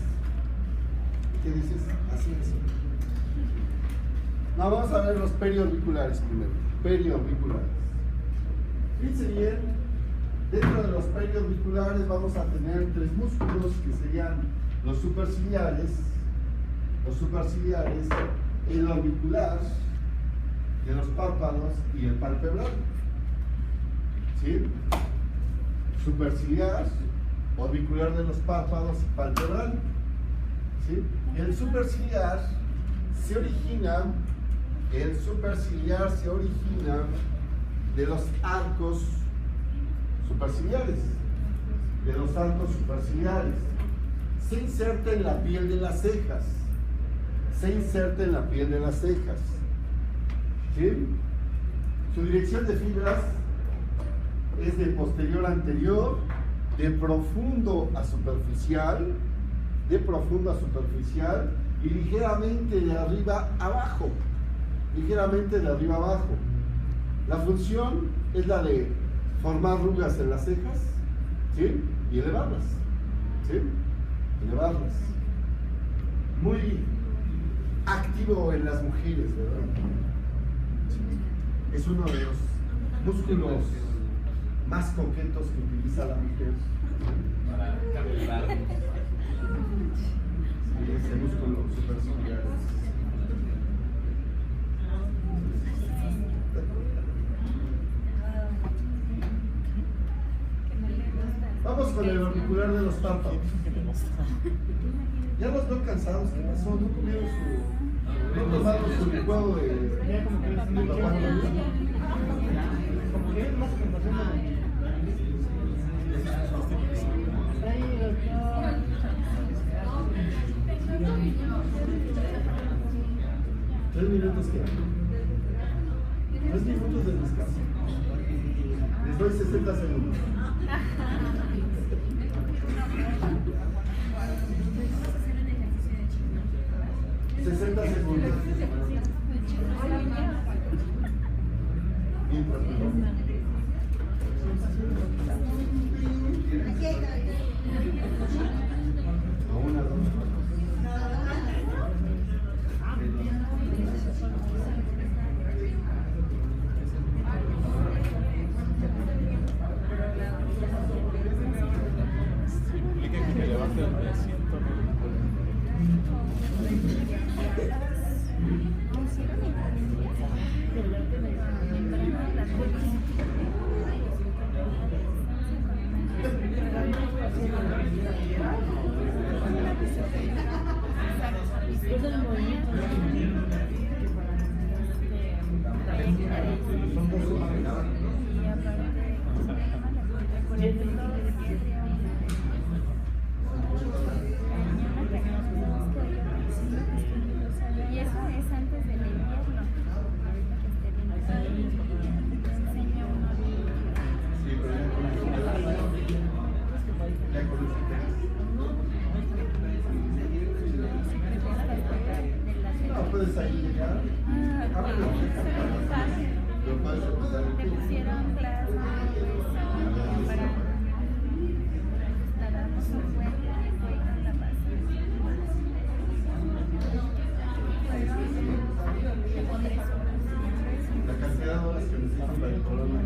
¿Qué dices? Así es. No, vamos a ver los periauriculares primero. Fíjense bien, dentro de los periauriculares vamos a tener tres músculos que serían los superciliares, el orbicular de los párpados y el palpebral. ¿Sí? Superciliar, orbicular de los párpados y palpebral. ¿Sí? El superciliar se origina de los arcos superciliares. Se inserta en la piel de las cejas. ¿Sí? Su dirección de fibras es de posterior a anterior, de profundo a superficial, y ligeramente de arriba a abajo. La función es la de formar arrugas en las cejas, ¿sí?, y elevarlas. Muy activo en las mujeres, ¿verdad? Es uno de los músculos más coquetos que utiliza la mujer para calentar. Sí, ese músculo superciliar. Vamos con el orbicular de los párpados. Ya los veo cansados. ¿Qué pasó? ¿No comieron no tomaron su licuado de ¿3 minutos qué? 3 minutos de descanso. Les doy 60 segundos. 60 segundos. Son 2 semanas. Y aparte, recorriendo todo el tiempo. Y eso es antes del invierno. Ahorita que esté bien, te enseña uno. Sí, pero ya con eso te da. Ya con eso te da. No puedes ahí llegar. Lo puedes empezar. Te pusieron clases para darnos un buen tiempo y con la paz. La cantidad de horas que necesitan para el corona.